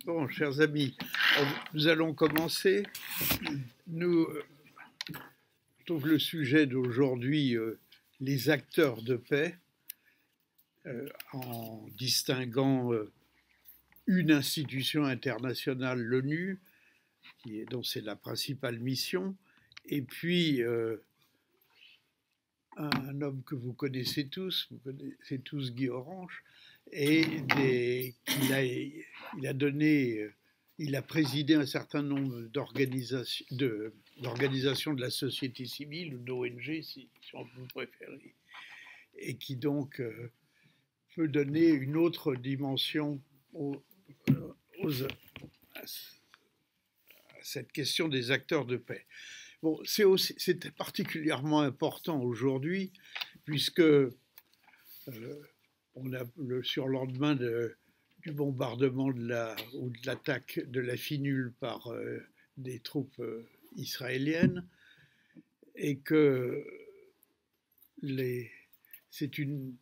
Bon, chers amis, nous allons commencer. Je trouve le sujet d'aujourd'hui, les acteurs de paix, en distinguant une institution internationale, l'ONU, dont c'est la principale mission, et puis un homme que vous connaissez tous Guy Orange, et il a présidé un certain nombre d'organisations de la société civile, ou d'ONG, si vous préférez, et qui donc peut donner une autre dimension à cette question des acteurs de paix. Bon, c'est particulièrement important aujourd'hui, puisque on a le surlendemain du bombardement ou de l'attaque de la Finule par des troupes israéliennes, et que c'est une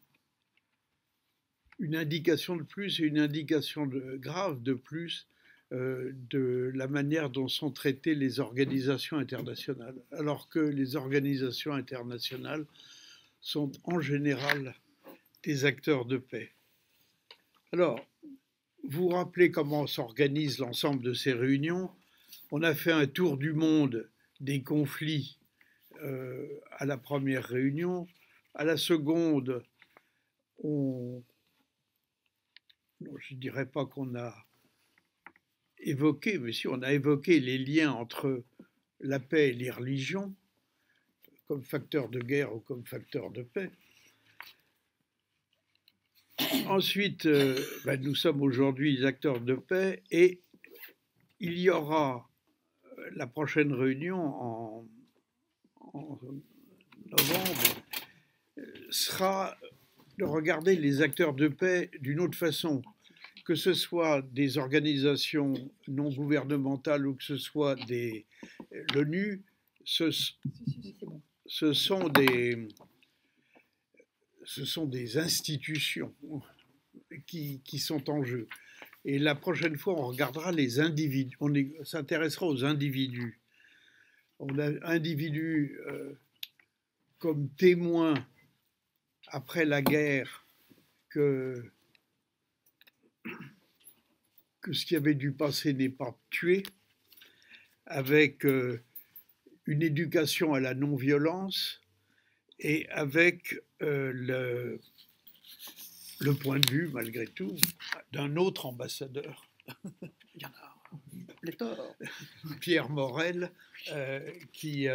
indication de plus, et une indication grave de plus, de la manière dont sont traitées les organisations internationales, alors que les organisations internationales sont en général des acteurs de paix. Alors, vous vous rappelez comment s'organise l'ensemble de ces réunions? On a fait un tour du monde des conflits à la première réunion. À la seconde, je ne dirais pas qu'on a évoqué, mais si, on a évoqué les liens entre la paix et les religions, comme facteur de guerre ou comme facteur de paix. Ensuite, nous sommes aujourd'hui les acteurs de paix, et il y aura la prochaine réunion en novembre, sera de regarder les acteurs de paix d'une autre façon, que ce soit des organisations non gouvernementales ou que ce soit l'ONU. Ce sont des institutions qui sont en jeu. Et la prochaine fois, on regardera les individus, on s'intéressera aux individus. On a individus comme témoins après la guerre que ce qui avait dû passer n'est pas tué, avec une éducation à la non-violence, et avec le point de vue, malgré tout, d'un autre ambassadeur. Il y en a pléthore. Pierre Morel, qui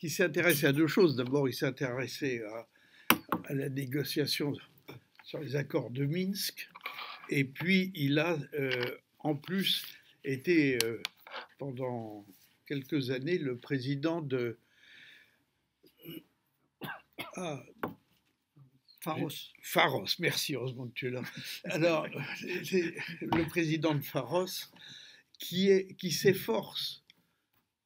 s'est intéressé à deux choses. D'abord, il s'est intéressé à la négociation sur les accords de Minsk, et puis il a en plus été pendant quelques années le président de Pharos, merci, heureusement que tu es là. Alors, c'est le président de Pharos qui s'efforce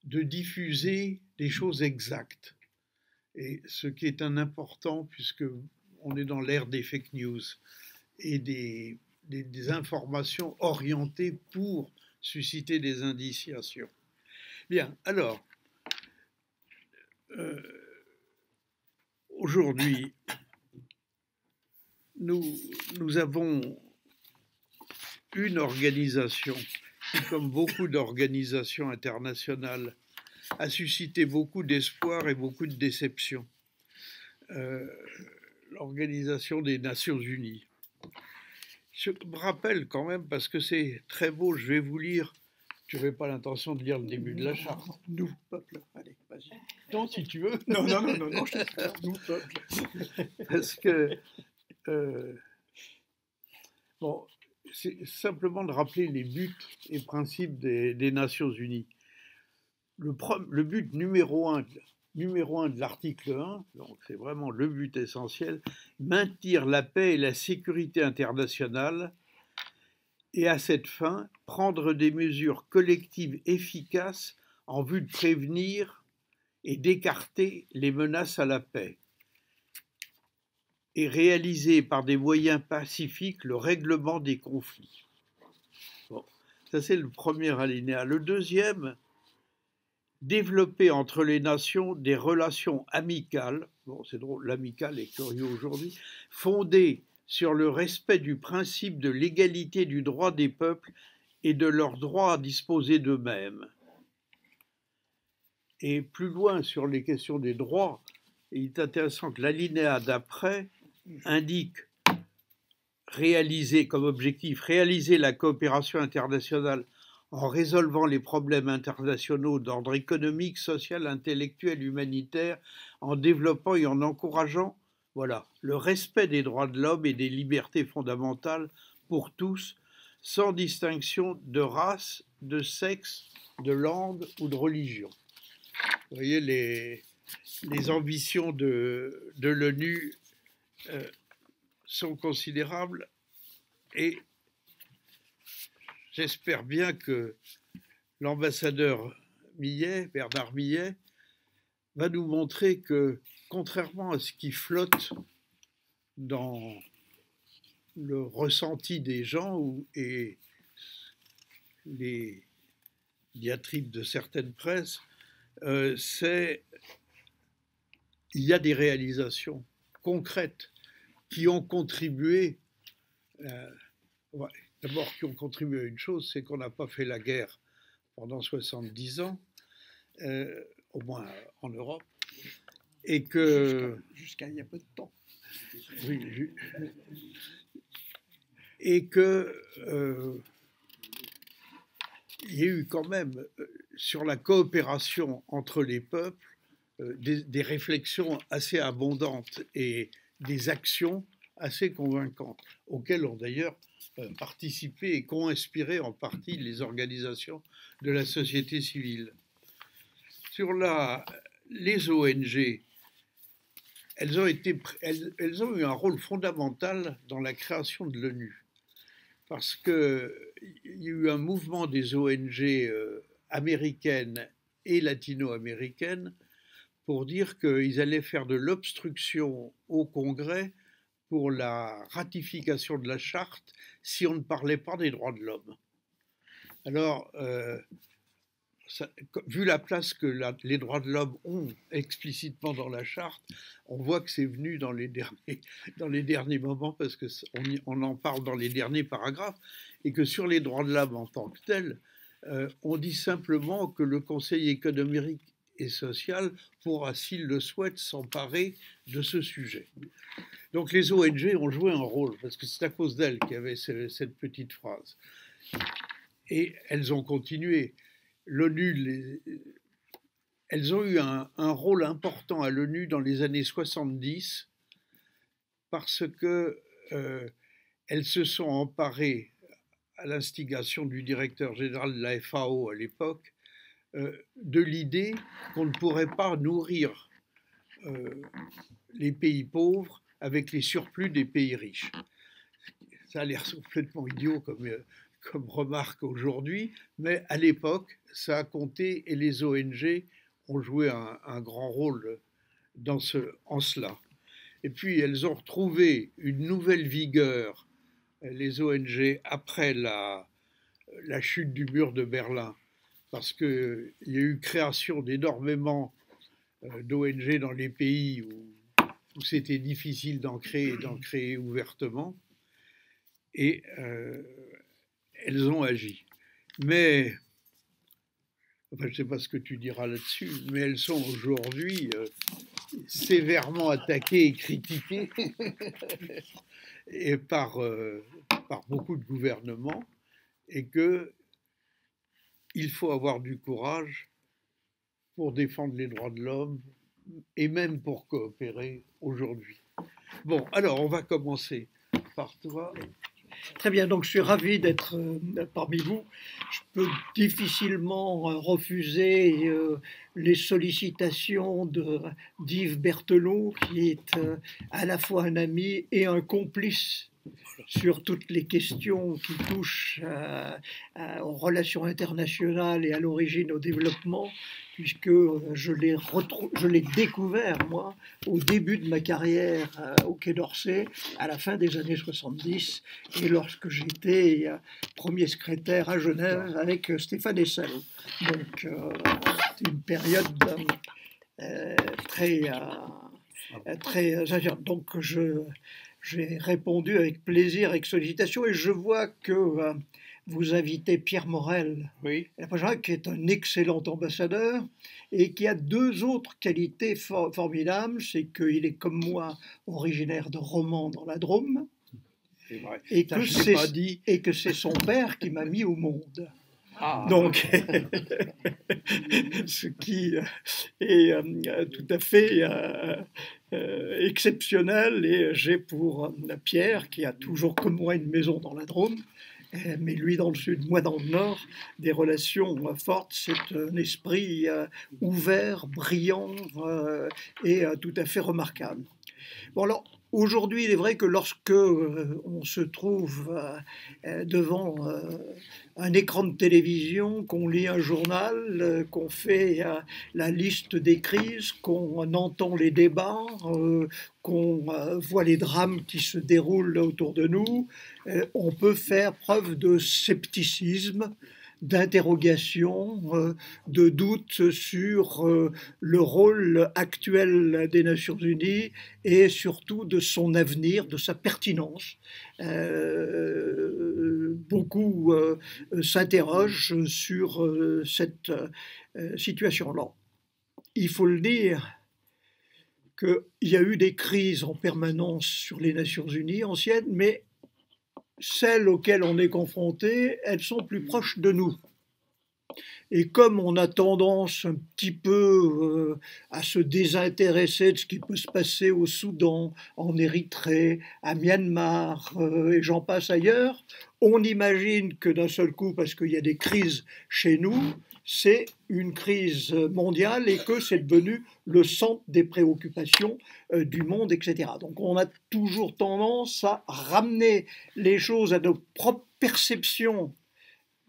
de diffuser des choses exactes, et ce qui est un important, puisque on est dans l'ère des fake news et des informations orientées pour susciter des indiciations. Bien, alors, aujourd'hui, nous avons une organisation qui, comme beaucoup d'organisations internationales, a suscité beaucoup d'espoir et beaucoup de déception. L'Organisation des Nations Unies. Je me rappelle quand même, parce que c'est très beau, je vais vous lire. Tu n'avais pas l'intention de lire le début de la charte. Nous, peuple. Allez, vas-y. Non, si tu veux. Non, je te laisse. Nous, peuple. Parce que, bon, c'est simplement de rappeler les buts et principes des Nations Unies. Le but numéro un de l'article 1, donc c'est vraiment le but essentiel, maintenir la paix et la sécurité internationale, et à cette fin, prendre des mesures collectives efficaces en vue de prévenir et d'écarter les menaces à la paix, et réaliser par des moyens pacifiques le règlement des conflits. Bon. Ça, c'est le premier alinéa. Le deuxième, développer entre les nations des relations amicales, bon, c'est drôle, l'amical est curieux aujourd'hui, fondées sur le respect du principe de l'égalité du droit des peuples et de leur droit à disposer d'eux-mêmes. Et plus loin sur les questions des droits, il est intéressant que l'alinéa d'après indique réaliser comme objectif, réaliser la coopération internationale en résolvant les problèmes internationaux d'ordre économique, social, intellectuel, humanitaire, en développant et en encourageant, voilà, le respect des droits de l'homme et des libertés fondamentales pour tous, sans distinction de race, de sexe, de langue ou de religion. Vous voyez, les ambitions de l'ONU sont considérables et j'espère bien que l'ambassadeur Millet, Bernard Millet, va nous montrer que, contrairement à ce qui flotte dans le ressenti des gens et les diatribes de certaines presses, il y a des réalisations concrètes qui ont contribué, d'abord qui ont contribué à une chose, c'est qu'on n'a pas fait la guerre pendant 70 ans, au moins en Europe, et que... Jusqu'à il y a peu de temps. Oui, et que il y a eu quand même, sur la coopération entre les peuples, des réflexions assez abondantes et des actions assez convaincantes, auxquelles ont d'ailleurs participé et qu'ont inspiré en partie les organisations de la société civile. Sur les ONG, elles ont eu un rôle fondamental dans la création de l'ONU, parce qu'il y a eu un mouvement des ONG américaines et latino-américaines pour dire qu'ils allaient faire de l'obstruction au Congrès pour la ratification de la charte si on ne parlait pas des droits de l'homme. Alors, vu la place que les droits de l'homme ont explicitement dans la charte, on voit que c'est venu dans les derniers moments, parce qu'on en parle dans les derniers paragraphes, et que sur les droits de l'homme en tant que tels, on dit simplement que le Conseil économique et social pourra, s'il le souhaite, s'emparer de ce sujet. Donc les ONG ont joué un rôle, parce que c'est à cause d'elles qu'il y avait cette petite phrase. Et elles ont continué. L'ONU, elles ont eu un rôle important à l'ONU dans les années 70 parce qu'elles se sont emparées, à l'instigation du directeur général de la FAO à l'époque, de l'idée qu'on ne pourrait pas nourrir les pays pauvres avec les surplus des pays riches. Ça a l'air complètement idiot comme remarque aujourd'hui, mais à l'époque, ça a compté et les ONG ont joué un grand rôle en cela. Et puis, elles ont retrouvé une nouvelle vigueur, les ONG, après la chute du mur de Berlin, parce qu'il y a eu création d'énormément d'ONG dans les pays où c'était difficile d'en créer ouvertement. Et elles ont agi. Mais, enfin, je ne sais pas ce que tu diras là-dessus, mais elles sont aujourd'hui sévèrement attaquées et critiquées et par beaucoup de gouvernements, et qu'il faut avoir du courage pour défendre les droits de l'homme et même pour coopérer aujourd'hui. Bon, alors on va commencer par toi. Très bien, donc je suis ravi d'être parmi vous. Je peux difficilement refuser les sollicitations d'Yves Berthelot, qui est à la fois un ami et un complice sur toutes les questions qui touchent aux relations internationales et à l'origine au développement, puisque je l'ai découvert, moi, au début de ma carrière au Quai d'Orsay, à la fin des années 70, et lorsque j'étais premier secrétaire à Genève avec Stéphane Hessel. Donc, c'est une période très... Donc, j'ai répondu avec plaisir, avec sollicitation, et je vois que vous invitez Pierre Morel, Oui. qui est un excellent ambassadeur et qui a deux autres qualités formidables. C'est qu'il est comme moi originaire de Romans dans la Drôme, et que c'est son père qui m'a mis au monde. Ah. Donc, ce qui est tout à fait exceptionnel. Et j'ai pour Pierre, qui a toujours comme moi une maison dans la Drôme, mais lui dans le sud, moi dans le nord, des relations fortes. C'est un esprit ouvert, brillant et tout à fait remarquable. Bon, alors, aujourd'hui, il est vrai que lorsque on se trouve devant un écran de télévision, qu'on lit un journal, qu'on fait la liste des crises, qu'on entend les débats, qu'on voit les drames qui se déroulent autour de nous, on peut faire preuve de scepticisme, d'interrogation, de doute sur le rôle actuel des Nations Unies et surtout de son avenir, de sa pertinence. Beaucoup s'interrogent sur cette situation. Alors, il faut le dire qu'il y a eu des crises en permanence sur les Nations Unies anciennes, mais celles auxquelles on est confronté, elles sont plus proches de nous. Et comme on a tendance un petit peu à se désintéresser de ce qui peut se passer au Soudan, en Érythrée, à Myanmar, et j'en passe ailleurs, on imagine que d'un seul coup, parce qu'il y a des crises chez nous, c'est une crise mondiale et que c'est devenu le centre des préoccupations du monde, etc. Donc on a toujours tendance à ramener les choses à nos propres perceptions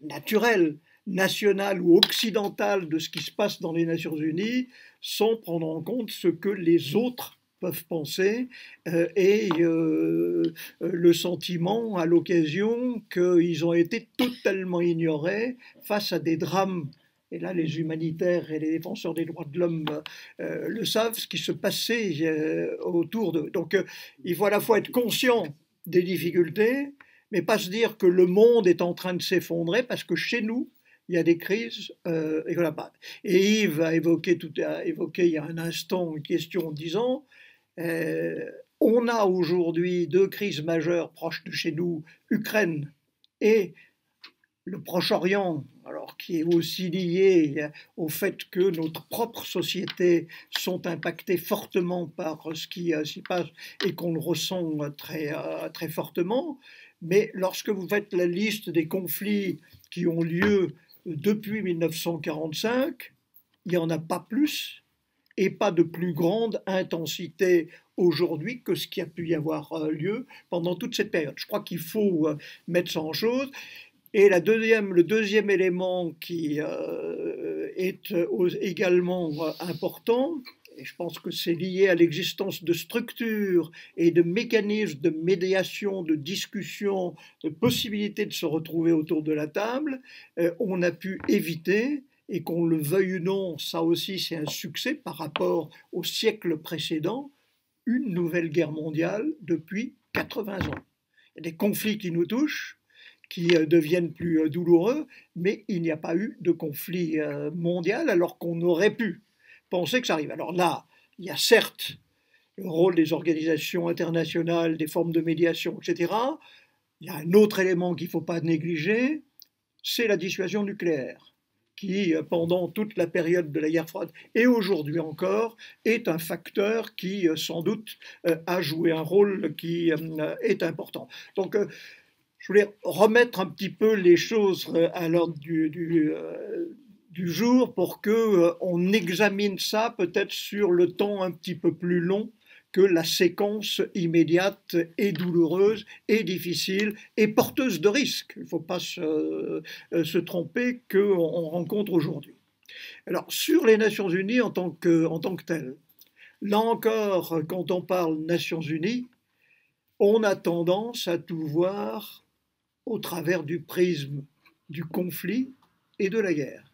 naturelles, nationales ou occidentales de ce qui se passe dans les Nations Unies, sans prendre en compte ce que les autres peuvent penser et le sentiment à l'occasion qu'ils ont été totalement ignorés face à des drames. Et là, les humanitaires et les défenseurs des droits de l'homme le savent, ce qui se passait autour d'eux. Donc, il faut à la fois être conscient des difficultés, mais pas se dire que le monde est en train de s'effondrer, parce que chez nous, il y a des crises et voilà pas. Et Yves a évoqué il y a un instant une question en disant on a aujourd'hui deux crises majeures proches de chez nous, Ukraine et le Proche-Orient, alors qui est aussi lié au fait que notre propre société sont impactées fortement par ce qui s'y passe et qu'on le ressent très fortement. Mais lorsque vous faites la liste des conflits qui ont lieu depuis 1945, il n'y en a pas plus et pas de plus grande intensité aujourd'hui que ce qui a pu y avoir lieu pendant toute cette période. Je crois qu'il faut mettre ça en chose. Et le deuxième élément qui est également important, et je pense que c'est lié à l'existence de structures et de mécanismes de médiation, de discussion, de possibilité de se retrouver autour de la table, on a pu éviter, et qu'on le veuille ou non, ça aussi c'est un succès par rapport au siècle précédent, une nouvelle guerre mondiale depuis 80 ans. Il y a des conflits qui nous touchent, qui deviennent plus douloureux, mais il n'y a pas eu de conflit mondial alors qu'on aurait pu penser que ça arrive. Alors là, il y a certes le rôle des organisations internationales, des formes de médiation, etc. Il y a un autre élément qu'il ne faut pas négliger, c'est la dissuasion nucléaire, qui, pendant toute la période de la guerre froide et aujourd'hui encore, est un facteur qui, sans doute, a joué un rôle qui est important. Donc, je voulais remettre un petit peu les choses à l'ordre du jour pour qu'on examine ça peut-être sur le temps un petit peu plus long que la séquence immédiate est douloureuse, est difficile et porteuse de risques. Il ne faut pas se tromper qu'on rencontre aujourd'hui. Alors, sur les Nations Unies en tant que telles, là encore, quand on parle Nations Unies, on a tendance à tout voir au travers du prisme du conflit et de la guerre.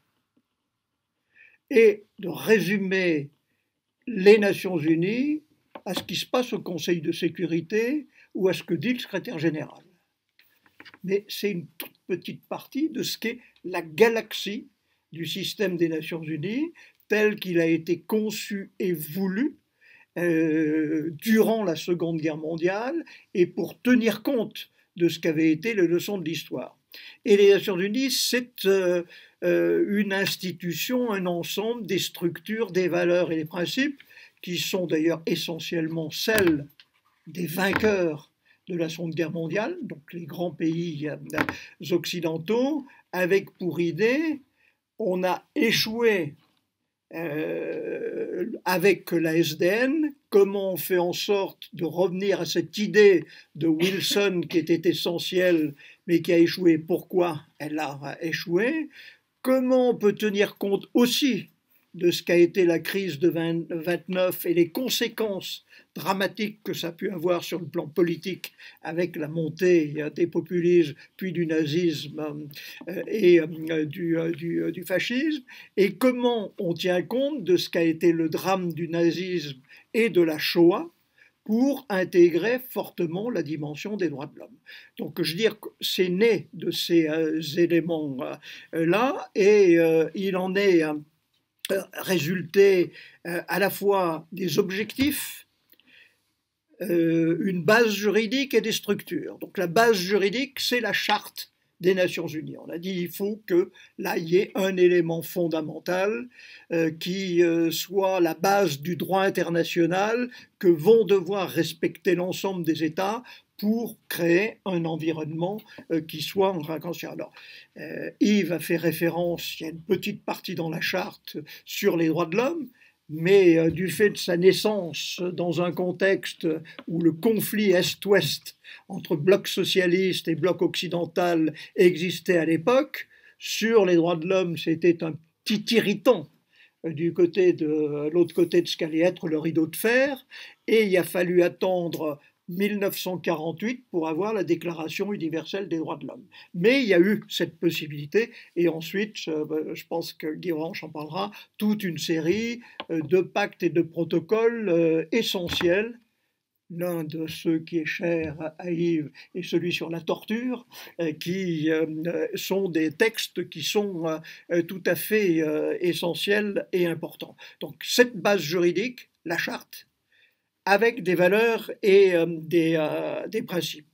Et de résumer les Nations Unies à ce qui se passe au Conseil de sécurité ou à ce que dit le secrétaire général. Mais c'est une toute petite partie de ce qu'est la galaxie du système des Nations Unies tel qu'il a été conçu et voulu durant la Seconde Guerre mondiale et pour tenir compte de ce qu'avaient été les leçons de l'histoire. Et les Nations Unies, c'est une institution, un ensemble des structures, des valeurs et des principes qui sont d'ailleurs essentiellement celles des vainqueurs de la Seconde Guerre mondiale, donc les grands pays occidentaux, avec pour idée, on a échoué avec la SDN, comment on fait en sorte de revenir à cette idée de Wilson qui était essentielle mais qui a échoué, pourquoi elle a échoué, comment on peut tenir compte aussi de ce qu'a été la crise de 29 et les conséquences dramatiques que ça a pu avoir sur le plan politique avec la montée des populismes, puis du nazisme et du fascisme, et comment on tient compte de ce qu'a été le drame du nazisme et de la Shoah pour intégrer fortement la dimension des droits de l'homme. Donc je veux dire que c'est né de ces éléments-là, et il en est résulté à la fois des objectifs, une base juridique et des structures. Donc la base juridique, c'est la charte des Nations Unies. On a dit il faut que là, il y ait un élément fondamental qui soit la base du droit international que vont devoir respecter l'ensemble des États pour créer un environnement qui soit en conscient. Alors, Yves a fait référence, il y a une petite partie dans la charte sur les droits de l'homme, mais du fait de sa naissance dans un contexte où le conflit Est-Ouest entre bloc socialiste et bloc occidental existait à l'époque, sur les droits de l'homme, c'était un petit irritant du côté de l'autre côté de ce qu'allait être le rideau de fer, et il a fallu attendre 1948 pour avoir la Déclaration universelle des droits de l'homme. Mais il y a eu cette possibilité, et ensuite, je pense que Guy Orange en parlera, toute une série de pactes et de protocoles essentiels. L'un de ceux qui est cher à Yves est celui sur la torture, qui sont des textes qui sont tout à fait essentiels et importants. Donc cette base juridique, la charte, avec des valeurs et des principes.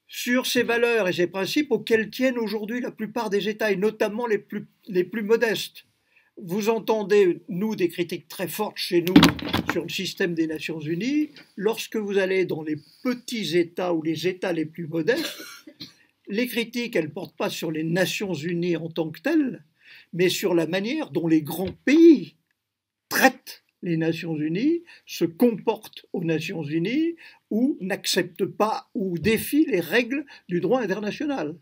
Sur ces valeurs et ces principes auxquels tiennent aujourd'hui la plupart des États, et notamment les plus modestes. Vous entendez, nous, des critiques très fortes chez nous sur le système des Nations Unies. Lorsque vous allez dans les petits États ou les États les plus modestes, les critiques, elles ne portent pas sur les Nations Unies en tant que telles, mais sur la manière dont les grands pays traitent les Nations Unies, se comportent aux Nations Unies ou n'acceptent pas ou défient les règles du droit international.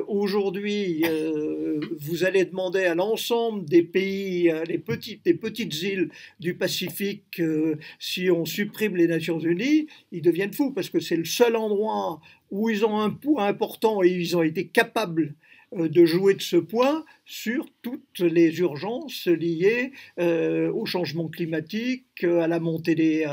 Aujourd'hui, vous allez demander à l'ensemble des pays, des petites îles du Pacifique, si on supprime les Nations Unies, ils deviennent fous parce que c'est le seul endroit où ils ont un poids important et ils ont été capables de jouer de ce poids sur toutes les urgences liées au changement climatique, à la montée des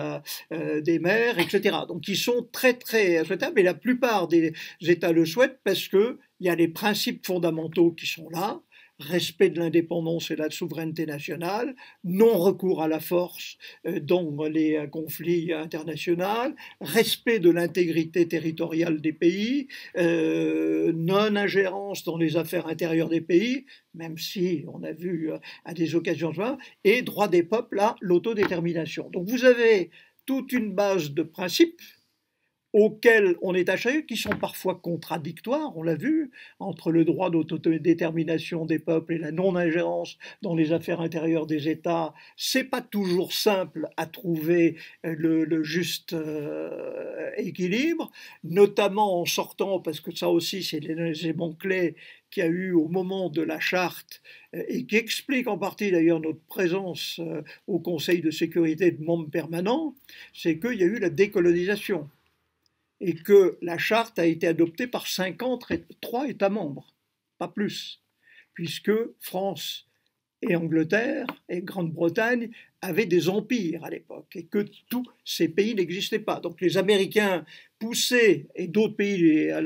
mers, etc. Donc ils sont très très souhaitables et la plupart des États le souhaitent parce qu'il y a les principes fondamentaux qui sont là, respect de l'indépendance et de la souveraineté nationale, non-recours à la force dans les conflits internationaux, respect de l'intégrité territoriale des pays, non-ingérence dans les affaires intérieures des pays, même si on a vu à des occasions, et droit des peuples à l'autodétermination. Donc vous avez toute une base de principes auxquels on est attaché, qui sont parfois contradictoires, on l'a vu, entre le droit d'autodétermination des peuples et la non-ingérence dans les affaires intérieures des États. C'est pas toujours simple à trouver le juste équilibre, notamment en sortant, parce que ça aussi c'est l'élément clé qu'il y a eu au moment de la charte et qui explique en partie d'ailleurs notre présence au Conseil de sécurité de membres permanents, c'est qu'il y a eu la décolonisation et que la charte a été adoptée par 53 États membres, pas plus, puisque France et Angleterre et Grande-Bretagne avaient des empires à l'époque et que tous ces pays n'existaient pas. Donc les Américains poussaient, et d'autres pays, à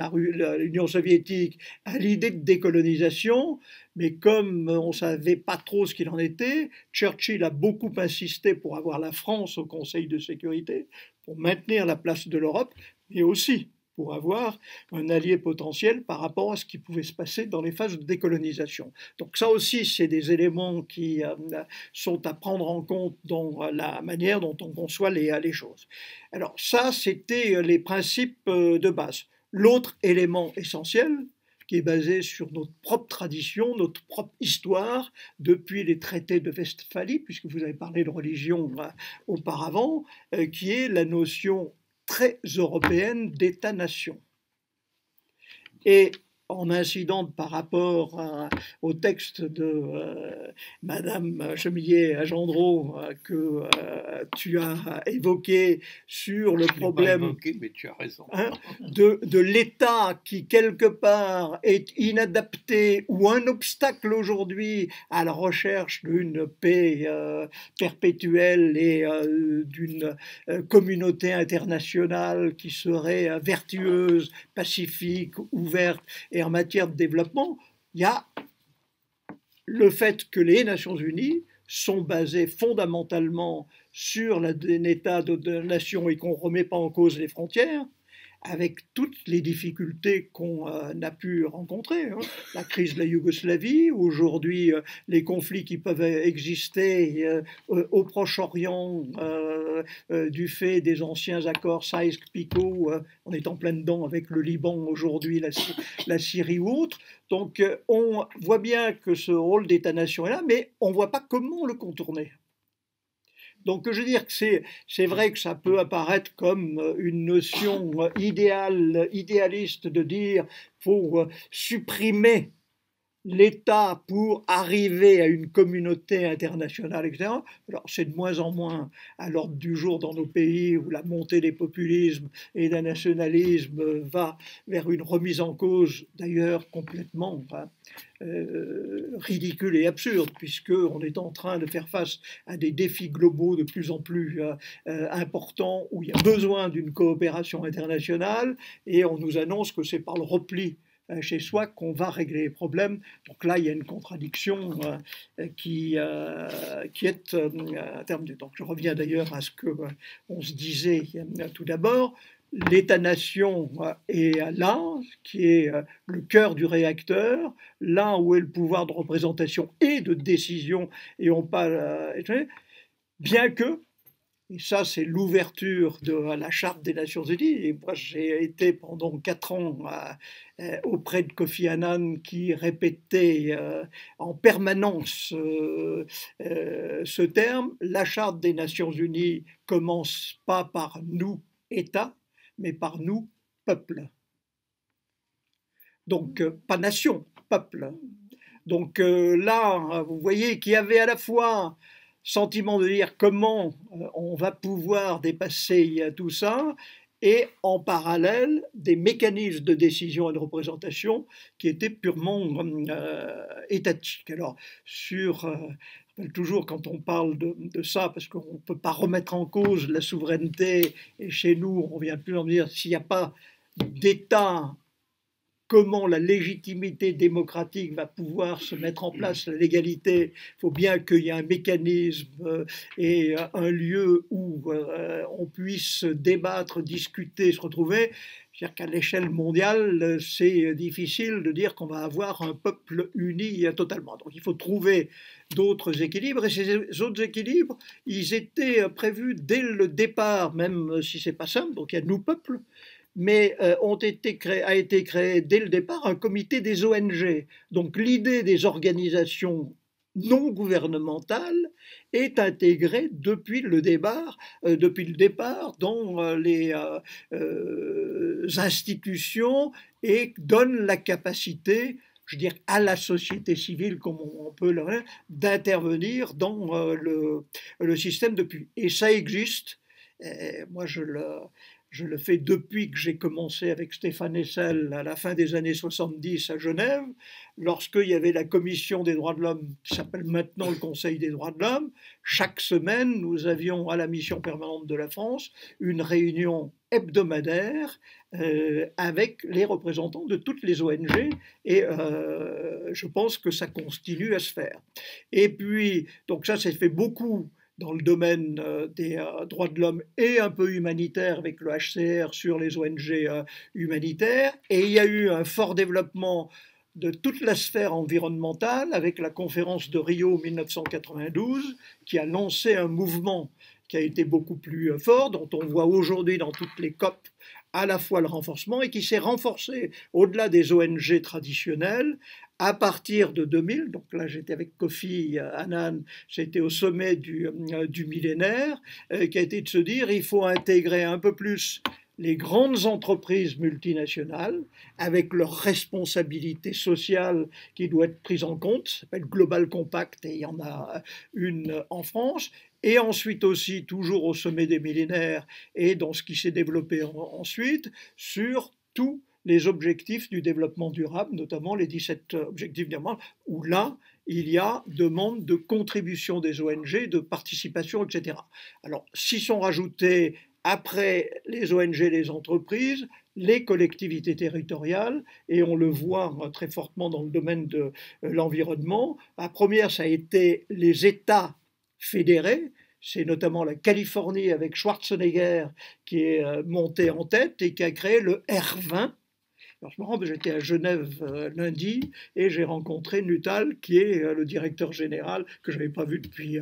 l'Union soviétique, à l'idée de décolonisation, mais comme on ne savait pas trop ce qu'il en était, Churchill a beaucoup insisté pour avoir la France au Conseil de sécurité, pour maintenir la place de l'Europe, mais aussi pour avoir un allié potentiel par rapport à ce qui pouvait se passer dans les phases de décolonisation. Donc ça aussi, c'est des éléments qui sont à prendre en compte dans la manière dont on conçoit les choses. Alors ça, c'était les principes de base. L'autre élément essentiel, qui est basé sur notre propre tradition, notre propre histoire, depuis les traités de Westphalie, puisque vous avez parlé de religion auparavant, qui est la notion très européenne d'État-nation. Et en incident par rapport au texte de Madame Chemillé-Agendreau que tu as évoqué sur le problème évoqué, mais tu as raison. De l'État qui quelque part est inadapté ou un obstacle aujourd'hui à la recherche d'une paix perpétuelle et d'une communauté internationale qui serait vertueuse, pacifique, ouverte. Et en matière de développement, il y a le fait que les Nations Unies sont basées fondamentalement sur un État de nation et qu'on ne remet pas en cause les frontières, avec toutes les difficultés qu'on a pu rencontrer. La crise de la Yougoslavie, aujourd'hui les conflits qui peuvent exister au Proche-Orient du fait des anciens accords Sykes-Picot, on est en plein dedans avec le Liban aujourd'hui, la Syrie ou autre. Donc on voit bien que ce rôle d'État-nation est là, mais on ne voit pas comment le contourner. Donc je veux dire que c'est vrai que ça peut apparaître comme une notion idéaliste de dire qu'il faut supprimer l'État pour arriver à une communauté internationale, etc. Alors c'est de moins en moins à l'ordre du jour dans nos pays où la montée des populismes et des nationalismes va vers une remise en cause, d'ailleurs complètement ridicule et absurde, puisqu'on est en train de faire face à des défis globaux de plus en plus importants, où il y a besoin d'une coopération internationale, et on nous annonce que c'est par le repli chez soi qu'on va régler les problèmes. Donc là, il y a une contradiction qui est à terme du temps. Je reviens d'ailleurs à ce qu'on se disait tout d'abord. L'État-nation est là, qui est le cœur du réacteur, là où est le pouvoir de représentation et de décision, et on parle, bien que, et ça, c'est l'ouverture de la Charte des Nations Unies. Et moi, j'ai été pendant 4 ans auprès de Kofi Annan qui répétait en permanence ce terme. La Charte des Nations Unies commence pas par nous, États, mais par nous, peuple. Donc, pas nation, peuple. Donc là, vous voyez qu'il y avait à la fois sentiment de dire comment on va pouvoir dépasser tout ça, et en parallèle des mécanismes de décision et de représentation qui étaient purement étatiques. Alors, toujours quand on parle de ça, parce qu'on ne peut pas remettre en cause la souveraineté, et chez nous, on vient plus en dire s'il n'y a pas d'État, comment la légitimité démocratique va pouvoir se mettre en place, la légalité. Il faut bien qu'il y ait un mécanisme et un lieu où on puisse débattre, discuter, se retrouver. C'est-à-dire qu'à l'échelle mondiale, c'est difficile de dire qu'on va avoir un peuple uni totalement. Donc il faut trouver d'autres équilibres, et ces autres équilibres, ils étaient prévus dès le départ, même si ce n'est pas simple. Donc il y a nous, peuple, mais a été créé dès le départ un comité des ONG. Donc l'idée des organisations non gouvernementales est intégrée depuis le départ dans les institutions et donne la capacité, je dirais, à la société civile, comme on peut le dire, d'intervenir dans le système depuis. Et ça existe. Et moi, je le fais depuis que j'ai commencé avec Stéphane Hessel à la fin des années 70 à Genève, lorsqu'il y avait la Commission des droits de l'homme, qui s'appelle maintenant le Conseil des droits de l'homme. Chaque semaine, nous avions à la mission permanente de la France une réunion hebdomadaire avec les représentants de toutes les ONG et je pense que ça continue à se faire. Et puis, donc ça s'est fait beaucoup dans le domaine des droits de l'homme et un peu humanitaire avec le HCR sur les ONG humanitaires. Et il y a eu un fort développement de toute la sphère environnementale avec la conférence de Rio 1992 qui a lancé un mouvement qui a été beaucoup plus fort, dont on voit aujourd'hui dans toutes les COP à la fois le renforcement et qui s'est renforcé au-delà des ONG traditionnelles à partir de 2000. Donc là, j'étais avec Kofi Annan, j'étais au sommet du millénaire, qui a été de se dire il faut intégrer un peu plus les grandes entreprises multinationales avec leur responsabilité sociale qui doit être prise en compte, ça s'appelle Global Compact et il y en a une en France, et ensuite aussi toujours au sommet des millénaires et dans ce qui s'est développé ensuite sur tous les objectifs du développement durable, notamment les 17 objectifs durable, où là, il y a demande de contribution des ONG, de participation, etc. Alors, s'y sont rajoutés après les ONG, les entreprises, les collectivités territoriales, et on le voit très fortement dans le domaine de l'environnement. La première, ça a été les États fédérés, c'est notamment la Californie avec Schwarzenegger qui est monté en tête et qui a créé le R20. Alors, je me rends, j'étais à Genève lundi et j'ai rencontré Nuttall, qui est le directeur général, que je n'avais pas vu depuis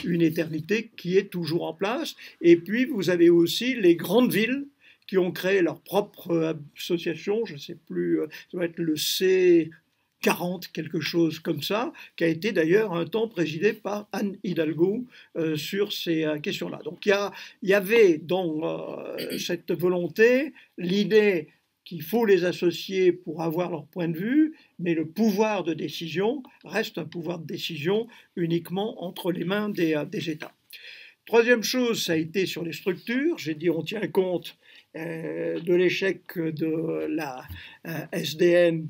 une éternité, qui est toujours en place. Et puis, vous avez aussi les grandes villes qui ont créé leur propre association, je ne sais plus, ça doit être le C40, quelque chose comme ça, qui a été d'ailleurs un temps présidé par Anne Hidalgo sur ces questions-là. Donc il y avait dans cette volonté l'idée qu'il faut les associer pour avoir leur point de vue, mais le pouvoir de décision reste un pouvoir de décision uniquement entre les mains des États. Troisième chose, ça a été sur les structures. J'ai dit on tient compte de l'échec de la SDN,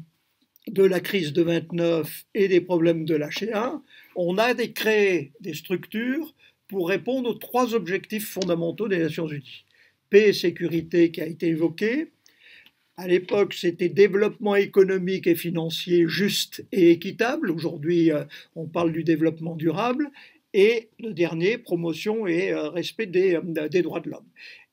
de la crise de 29 et des problèmes de l'HA. On a créé des structures pour répondre aux trois objectifs fondamentaux des Nations Unies. Paix et sécurité qui a été évoqué. À l'époque, c'était développement économique et financier juste et équitable. Aujourd'hui, on parle du développement durable. Et le dernier, promotion et respect des droits de l'homme.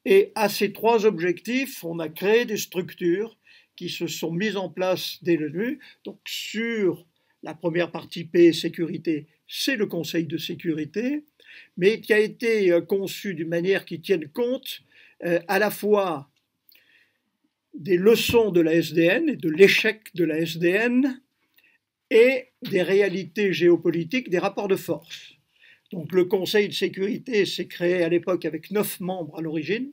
Et à ces trois objectifs, on a créé des structures qui se sont mises en place dès le début. Donc sur la première partie paix et sécurité, c'est le Conseil de sécurité, mais qui a été conçu d'une manière qui tienne compte à la fois des leçons de la SDN et de l'échec de la SDN et des réalités géopolitiques, des rapports de force. Donc le Conseil de sécurité s'est créé à l'époque avec 9 membres à l'origine.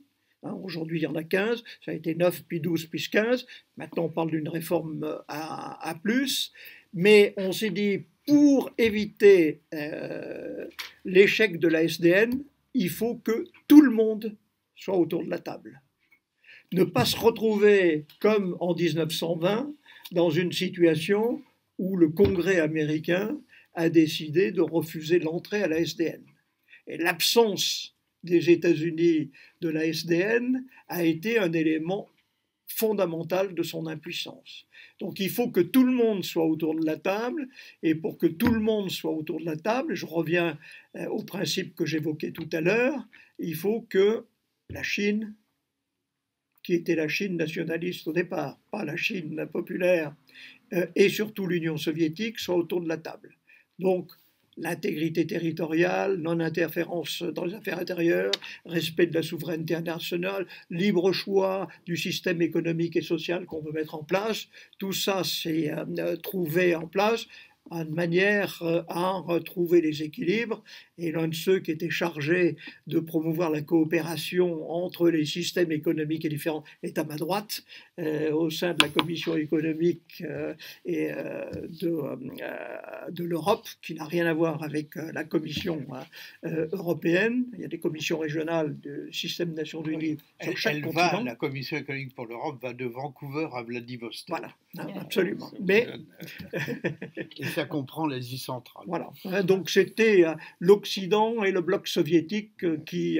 Aujourd'hui, il y en a 15. Ça a été 9, puis 12, puis 15. Maintenant, on parle d'une réforme à plus. Mais on s'est dit, pour éviter l'échec de la SDN, il faut que tout le monde soit autour de la table. Ne pas se retrouver comme en 1920 dans une situation où le Congrès américain a décidé de refuser l'entrée à la SDN. Et l'absence des États-Unis de la SDN a été un élément fondamental de son impuissance. Donc il faut que tout le monde soit autour de la table, et pour que tout le monde soit autour de la table, je reviens au principe que j'évoquais tout à l'heure, il faut que la Chine, qui était la Chine nationaliste au départ, pas la Chine populaire, et surtout l'Union soviétique, soient autour de la table. Donc l'intégrité territoriale, non-interférence dans les affaires intérieures, respect de la souveraineté internationale, libre choix du système économique et social qu'on veut mettre en place. Tout ça s'est trouvé en place de manière à retrouver les équilibres. Et l'un de ceux qui était chargé de promouvoir la coopération entre les systèmes économiques et différents est à ma droite, au sein de la commission économique de l'Europe, qui n'a rien à voir avec la commission européenne. Il y a des commissions régionales du système des Nations Unies sur chaque continent. La commission économique pour l'Europe va de Vancouver à Vladivostok. Voilà, absolument. Mais et ça comprend l'Asie centrale. Voilà. Donc c'était l'Occident et le bloc soviétique qui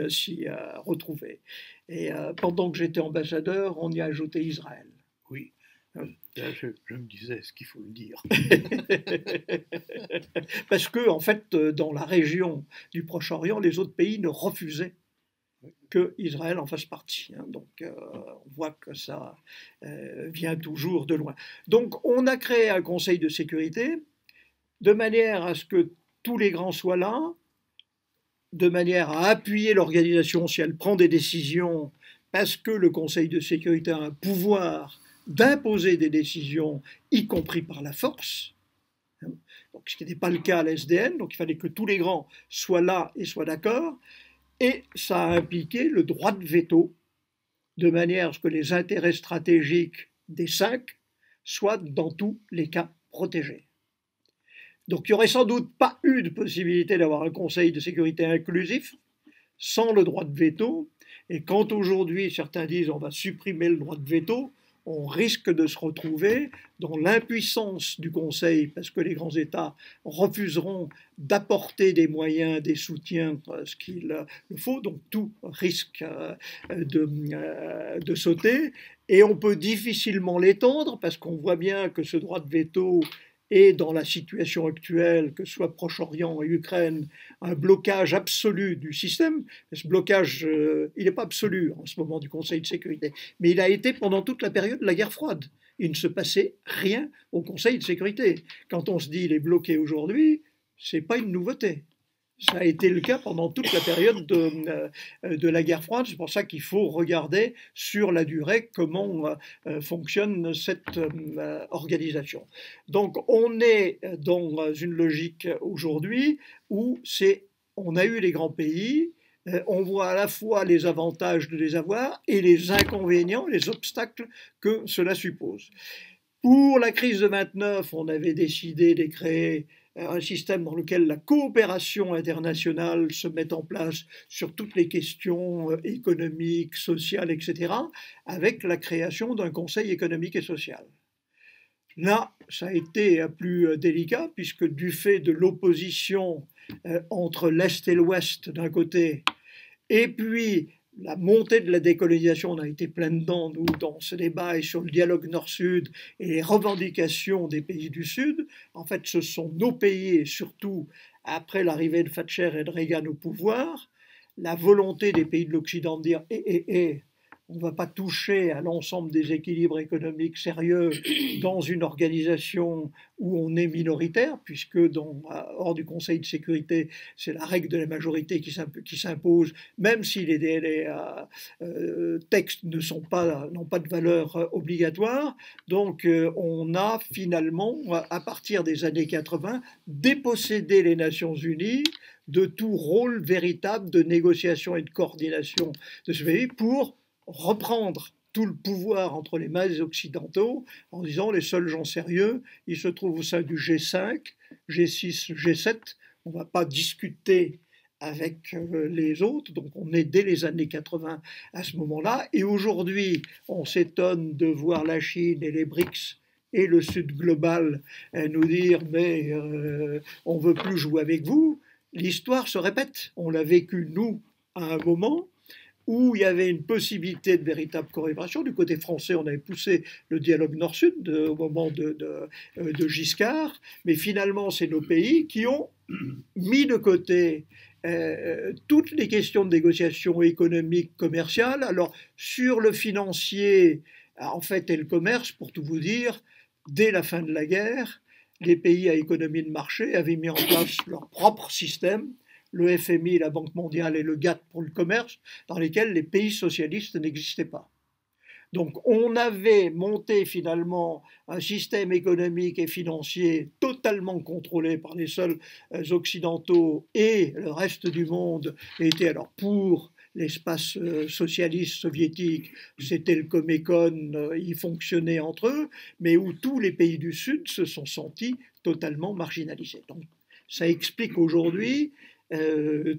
s'y retrouvaient. Et pendant que j'étais ambassadeur, on y a ajouté Israël. Oui. Là, je me disais ce qu'il faut le dire. Parce que, en fait, dans la région du Proche-Orient, les autres pays ne refusaient qu'Israël en fasse partie. Donc, on voit que ça vient toujours de loin. Donc, on a créé un Conseil de sécurité de manière à ce que tous les grands soient là, de manière à appuyer l'organisation si elle prend des décisions, parce que le Conseil de sécurité a un pouvoir d'imposer des décisions, y compris par la force. Donc, ce qui n'était pas le cas à la SDN, donc il fallait que tous les grands soient là et soient d'accord. Et ça a impliqué le droit de veto, de manière à ce que les intérêts stratégiques des 5 soient dans tous les cas protégés. Donc il n'y aurait sans doute pas eu de possibilité d'avoir un Conseil de sécurité inclusif sans le droit de veto. Et quand aujourd'hui certains disent on va supprimer le droit de veto, on risque de se retrouver dans l'impuissance du Conseil, parce que les grands États refuseront d'apporter des moyens, des soutiens, ce qu'il faut, donc tout risque de sauter, et on peut difficilement l'étendre, parce qu'on voit bien que ce droit de veto est, dans la situation actuelle, que ce soit Proche-Orient et Ukraine, un blocage absolu du système. Ce blocage, il n'est pas absolu en ce moment du Conseil de sécurité, mais il a été pendant toute la période de la guerre froide. Il ne se passait rien au Conseil de sécurité. Quand on se dit il est bloqué aujourd'hui, ce n'est pas une nouveauté. Ça a été le cas pendant toute la période de la guerre froide. C'est pour ça qu'il faut regarder sur la durée comment fonctionne cette organisation. Donc on est dans une logique aujourd'hui où on a eu les grands pays, on voit à la fois les avantages de les avoir et les inconvénients, les obstacles que cela suppose. Pour la crise de 29, on avait décidé de créer un système dans lequel la coopération internationale se met en place sur toutes les questions économiques, sociales, etc., avec la création d'un Conseil économique et social. Là, ça a été plus délicat, puisque du fait de l'opposition entre l'Est et l'Ouest d'un côté, et puis la montée de la décolonisation, on a été plein dedans, nous, dans ce débat et sur le dialogue Nord-Sud et les revendications des pays du Sud. En fait, ce sont nos pays, et surtout après l'arrivée de Thatcher et de Reagan au pouvoir, la volonté des pays de l'Occident de dire on ne va pas toucher à l'ensemble des équilibres économiques sérieux dans une organisation où on est minoritaire, puisque hors du Conseil de sécurité, c'est la règle de la majorité qui s'impose, même si les textes n'ont pas de valeur obligatoire. Donc on a finalement, à partir des années 80, dépossédé les Nations Unies de tout rôle véritable de négociation et de coordination de ce pays pour reprendre tout le pouvoir entre les mains des Occidentaux en disant les seuls gens sérieux, ils se trouvent au sein du G5, G6, G7, on ne va pas discuter avec les autres, donc on est dès les années 80 à ce moment-là, et aujourd'hui on s'étonne de voir la Chine et les BRICS et le Sud global nous dire mais on ne veut plus jouer avec vous. L'histoire se répète, on l'a vécu nous à un moment où il y avait une possibilité de véritable coopération. Du côté français, on avait poussé le dialogue Nord-Sud au moment de Giscard, mais finalement, c'est nos pays qui ont mis de côté toutes les questions de négociation économique, commerciale. Alors, sur le financier, en fait, et le commerce, pour tout vous dire, dès la fin de la guerre, les pays à économie de marché avaient mis en place leur propre système, le FMI, la Banque mondiale et le GATT pour le commerce, dans lesquels les pays socialistes n'existaient pas. Donc on avait monté finalement un système économique et financier totalement contrôlé par les seuls occidentaux, et le reste du monde était alors pour l'espace socialiste soviétique, c'était le Comecon, ils fonctionnaient entre eux, mais où tous les pays du Sud se sont sentis totalement marginalisés. Donc ça explique aujourd'hui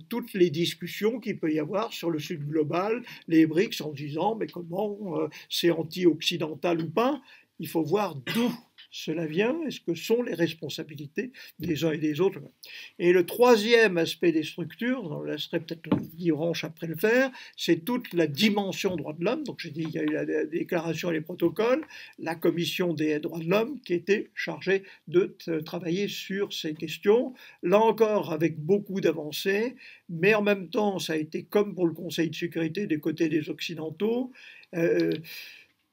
toutes les discussions qu'il peut y avoir sur le Sud global, les BRICS, en disant mais comment c'est anti-occidental ou pas. Il faut voir d'où cela vient et ce que sont les responsabilités des uns et des autres. Et le troisième aspect des structures, on laisserait peut-être Guy-Ranche après le faire, c'est toute la dimension droits de l'homme. Donc j'ai dit, il y a eu la déclaration et les protocoles, la commission des droits de l'homme qui était chargée de travailler sur ces questions, là encore avec beaucoup d'avancées, mais en même temps ça a été comme pour le Conseil de sécurité des côtés des Occidentaux,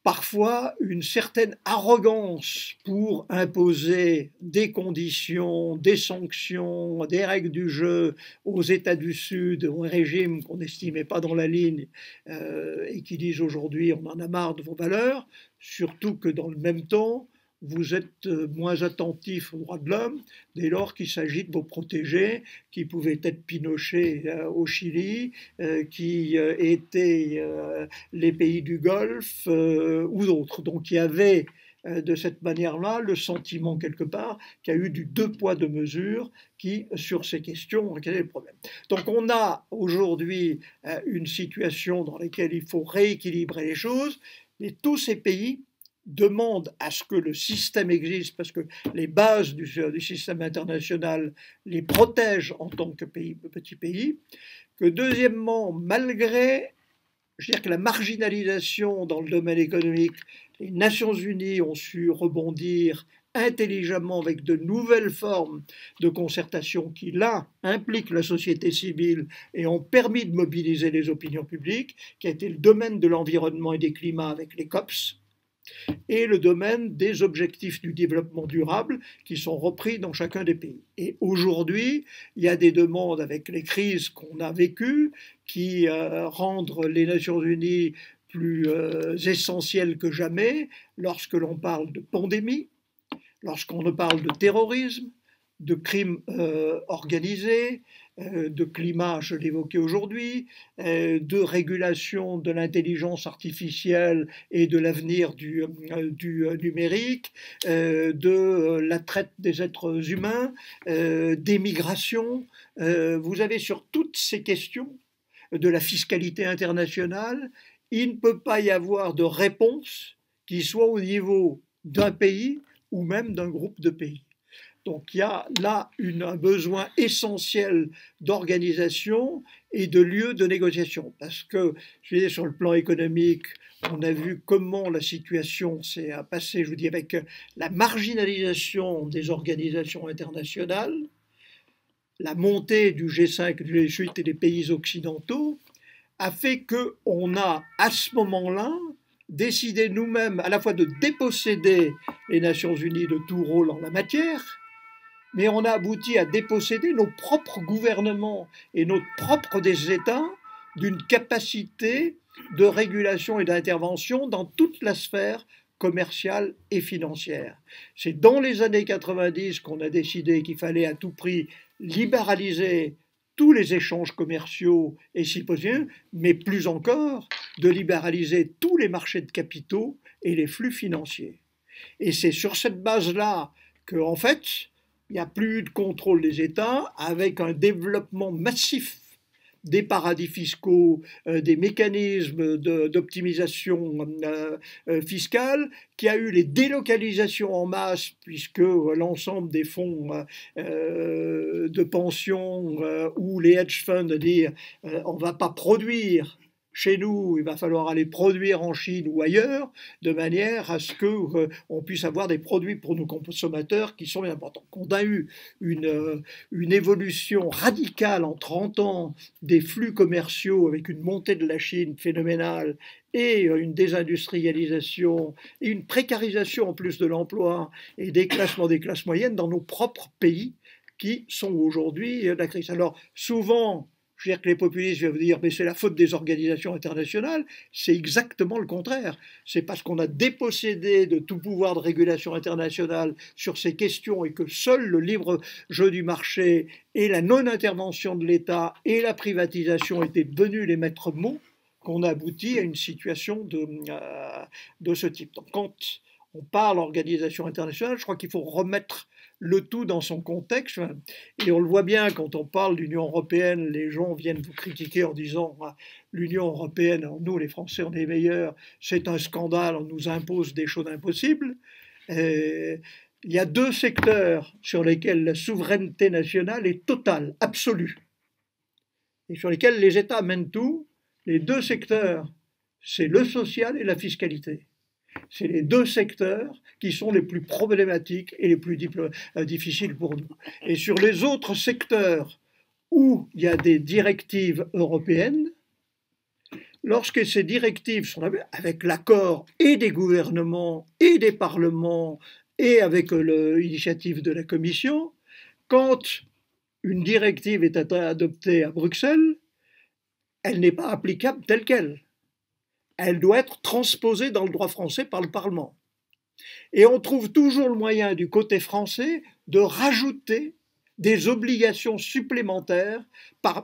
parfois une certaine arrogance pour imposer des conditions, des sanctions, des règles du jeu aux États du Sud, aux régimes qu'on n'estimait pas dans la ligne et qui disent aujourd'hui on en a marre de vos valeurs, surtout que dans le même temps, vous êtes moins attentif aux droits de l'homme dès lors qu'il s'agit de vos protégés, qui pouvaient être Pinochet au Chili, qui étaient les pays du Golfe ou d'autres. Donc il y avait de cette manière-là le sentiment quelque part qu'il y a eu du deux poids deux mesures qui, sur ces questions, ont réglé le problème. Donc on a aujourd'hui une situation dans laquelle il faut rééquilibrer les choses, et tous ces pays demande à ce que le système existe, parce que les bases du système international les protègent en tant que petit pays, que deuxièmement, malgré, je veux dire que la marginalisation dans le domaine économique, les Nations Unies ont su rebondir intelligemment avec de nouvelles formes de concertation qui, là, impliquent la société civile et ont permis de mobiliser les opinions publiques, qui a été le domaine de l'environnement et des climats avec les COPS, et le domaine des objectifs du développement durable qui sont repris dans chacun des pays. Et aujourd'hui, il y a des demandes avec les crises qu'on a vécues qui rendent les Nations Unies plus essentielles que jamais lorsque l'on parle de pandémie, lorsqu'on parle de terrorisme, de crimes organisés, de climat, je l'évoquais aujourd'hui, de régulation de l'intelligence artificielle et de l'avenir du numérique, de la traite des êtres humains, des migrations. Vous avez sur toutes ces questions de la fiscalité internationale, il ne peut pas y avoir de réponse qui soit au niveau d'un pays ou même d'un groupe de pays. Donc il y a là un besoin essentiel d'organisation et de lieu de négociation. Parce que, je veux dire, sur le plan économique, on a vu comment la situation s'est passée, je vous dis, avec la marginalisation des organisations internationales, la montée du G5, du G8 et des pays occidentaux, a fait qu'on a, à ce moment-là, décidé nous-mêmes à la fois de déposséder les Nations Unies de tout rôle en la matière, mais on a abouti à déposséder nos propres gouvernements et nos propres des États d'une capacité de régulation et d'intervention dans toute la sphère commerciale et financière. C'est dans les années 90 qu'on a décidé qu'il fallait à tout prix libéraliser tous les échanges commerciaux et si possible, mais plus encore de libéraliser tous les marchés de capitaux et les flux financiers. Et c'est sur cette base-là qu'en fait, il n'y a plus de contrôle des États, avec un développement massif des paradis fiscaux, des mécanismes d'optimisation fiscale, qui a eu les délocalisations en masse, puisque l'ensemble des fonds de pension ou les hedge funds dire on ne va pas produire chez nous, il va falloir aller produire en Chine ou ailleurs, de manière à ce qu'on puisse avoir des produits pour nos consommateurs qui sont importants. On a eu une évolution radicale en 30 ans des flux commerciaux avec une montée de la Chine phénoménale et une désindustrialisation et une précarisation en plus de l'emploi et des classes moyennes dans nos propres pays qui sont aujourd'hui la crise. Alors souvent, je veux dire que les populistes vont dire mais c'est la faute des organisations internationales, c'est exactement le contraire. C'est parce qu'on a dépossédé de tout pouvoir de régulation internationale sur ces questions et que seul le libre jeu du marché et la non-intervention de l'État et la privatisation étaient devenus les maîtres mots qu'on a abouti à une situation de ce type. Donc quand on parle d'organisation internationale, je crois qu'il faut remettre le tout dans son contexte. Et on le voit bien quand on parle d'Union européenne, les gens viennent vous critiquer en disant l'Union européenne, nous les Français on est meilleurs, c'est un scandale, on nous impose des choses impossibles. Il y a deux secteurs sur lesquels la souveraineté nationale est totale, absolue, et sur lesquels les États mènent tout. Les deux secteurs, c'est le social et la fiscalité. C'est les deux secteurs qui sont les plus problématiques et les plus difficiles pour nous. Et sur les autres secteurs où il y a des directives européennes, lorsque ces directives sont avec l'accord et des gouvernements et des parlements et avec l'initiative de la Commission, quand une directive est adoptée à Bruxelles, elle n'est pas applicable telle qu'elle. Elle doit être transposée dans le droit français par le Parlement. Et on trouve toujours le moyen du côté français de rajouter des obligations supplémentaires,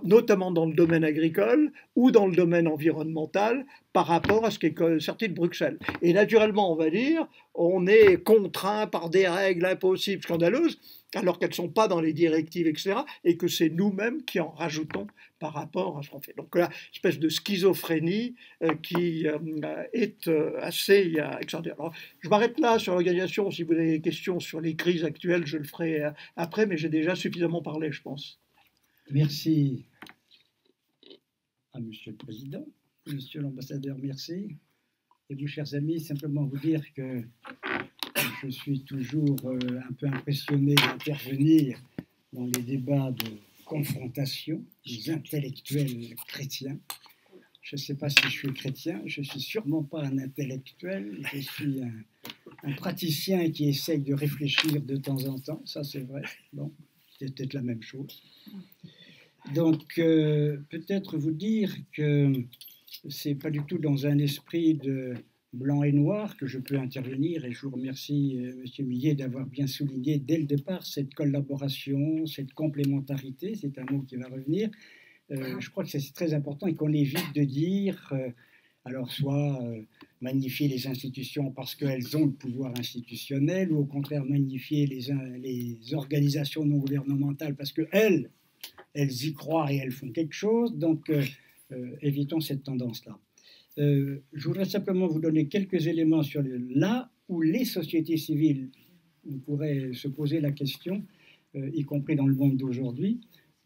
notamment dans le domaine agricole ou dans le domaine environnemental, par rapport à ce qui est sorti de Bruxelles. Et naturellement, on va dire, on est contraint par des règles impossibles, scandaleuses, alors qu'elles ne sont pas dans les directives, etc., et que c'est nous-mêmes qui en rajoutons par rapport à ce qu'on fait. Donc là, espèce de schizophrénie qui est assez extraordinaire. Alors, je m'arrête là sur l'organisation. Si vous avez des questions sur les crises actuelles, je le ferai après, mais j'ai déjà suffisamment parlé, je pense. Merci à Monsieur le Président, Monsieur l'Ambassadeur, merci. Et vous, chers amis, simplement vous dire que je suis toujours un peu impressionné d'intervenir dans les débats de confrontation des intellectuels chrétiens. Je ne sais pas si je suis chrétien, je ne suis sûrement pas un intellectuel, je suis un praticien qui essaye de réfléchir de temps en temps, ça c'est vrai, bon, c'est peut-être la même chose. Donc, peut-être vous dire que ce n'est pas du tout dans un esprit de blanc et noir que je peux intervenir, et je vous remercie, M. Millet, d'avoir bien souligné dès le départ cette collaboration, cette complémentarité, c'est un mot qui va revenir. Je crois que c'est très important et qu'on évite de dire, alors soit magnifier les institutions parce qu'elles ont le pouvoir institutionnel, ou au contraire magnifier les organisations non gouvernementales parce qu'elles y croient et elles font quelque chose. Donc, évitons cette tendance-là. Je voudrais simplement vous donner quelques éléments sur là où les sociétés civiles, on pourrait se poser la question, y compris dans le monde d'aujourd'hui.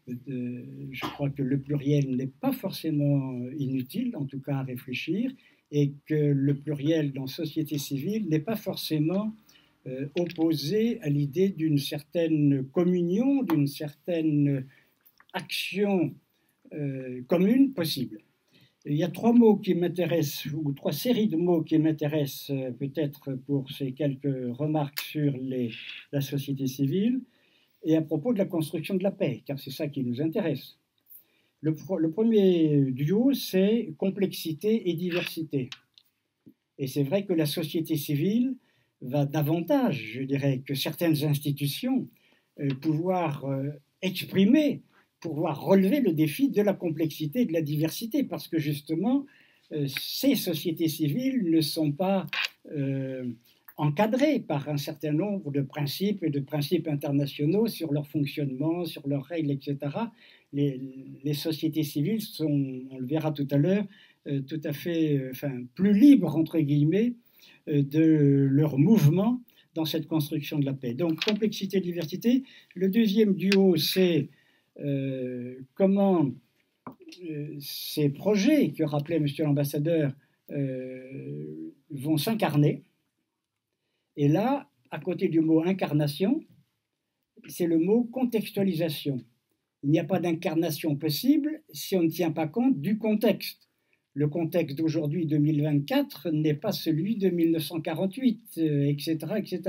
Je crois que le pluriel n'est pas forcément inutile, en tout cas à réfléchir, et que le pluriel dans société civile n'est pas forcément opposé à l'idée d'une certaine communion, d'une certaine action commune possible. Il y a trois mots qui m'intéressent, ou trois séries de mots qui m'intéressent peut-être pour ces quelques remarques sur la société civile et à propos de la construction de la paix, car c'est ça qui nous intéresse. Le premier duo, c'est complexité et diversité. Et c'est vrai que la société civile va davantage, je dirais, que certaines institutions pouvoir exprimer, pouvoir relever le défi de la complexité et de la diversité, parce que justement, ces sociétés civiles ne sont pas encadrées par un certain nombre de principes et de principes internationaux sur leur fonctionnement, sur leurs règles, etc. Les sociétés civiles sont, on le verra tout à l'heure, tout à fait plus libres, entre guillemets, de leur mouvement dans cette construction de la paix. Donc, complexité, diversité. Le deuxième duo, c'est comment ces projets que rappelait Monsieur l'ambassadeur vont s'incarner. Et là, à côté du mot incarnation, c'est le mot contextualisation. Il n'y a pas d'incarnation possible si on ne tient pas compte du contexte. Le contexte d'aujourd'hui, 2024, n'est pas celui de 1948, etc., etc.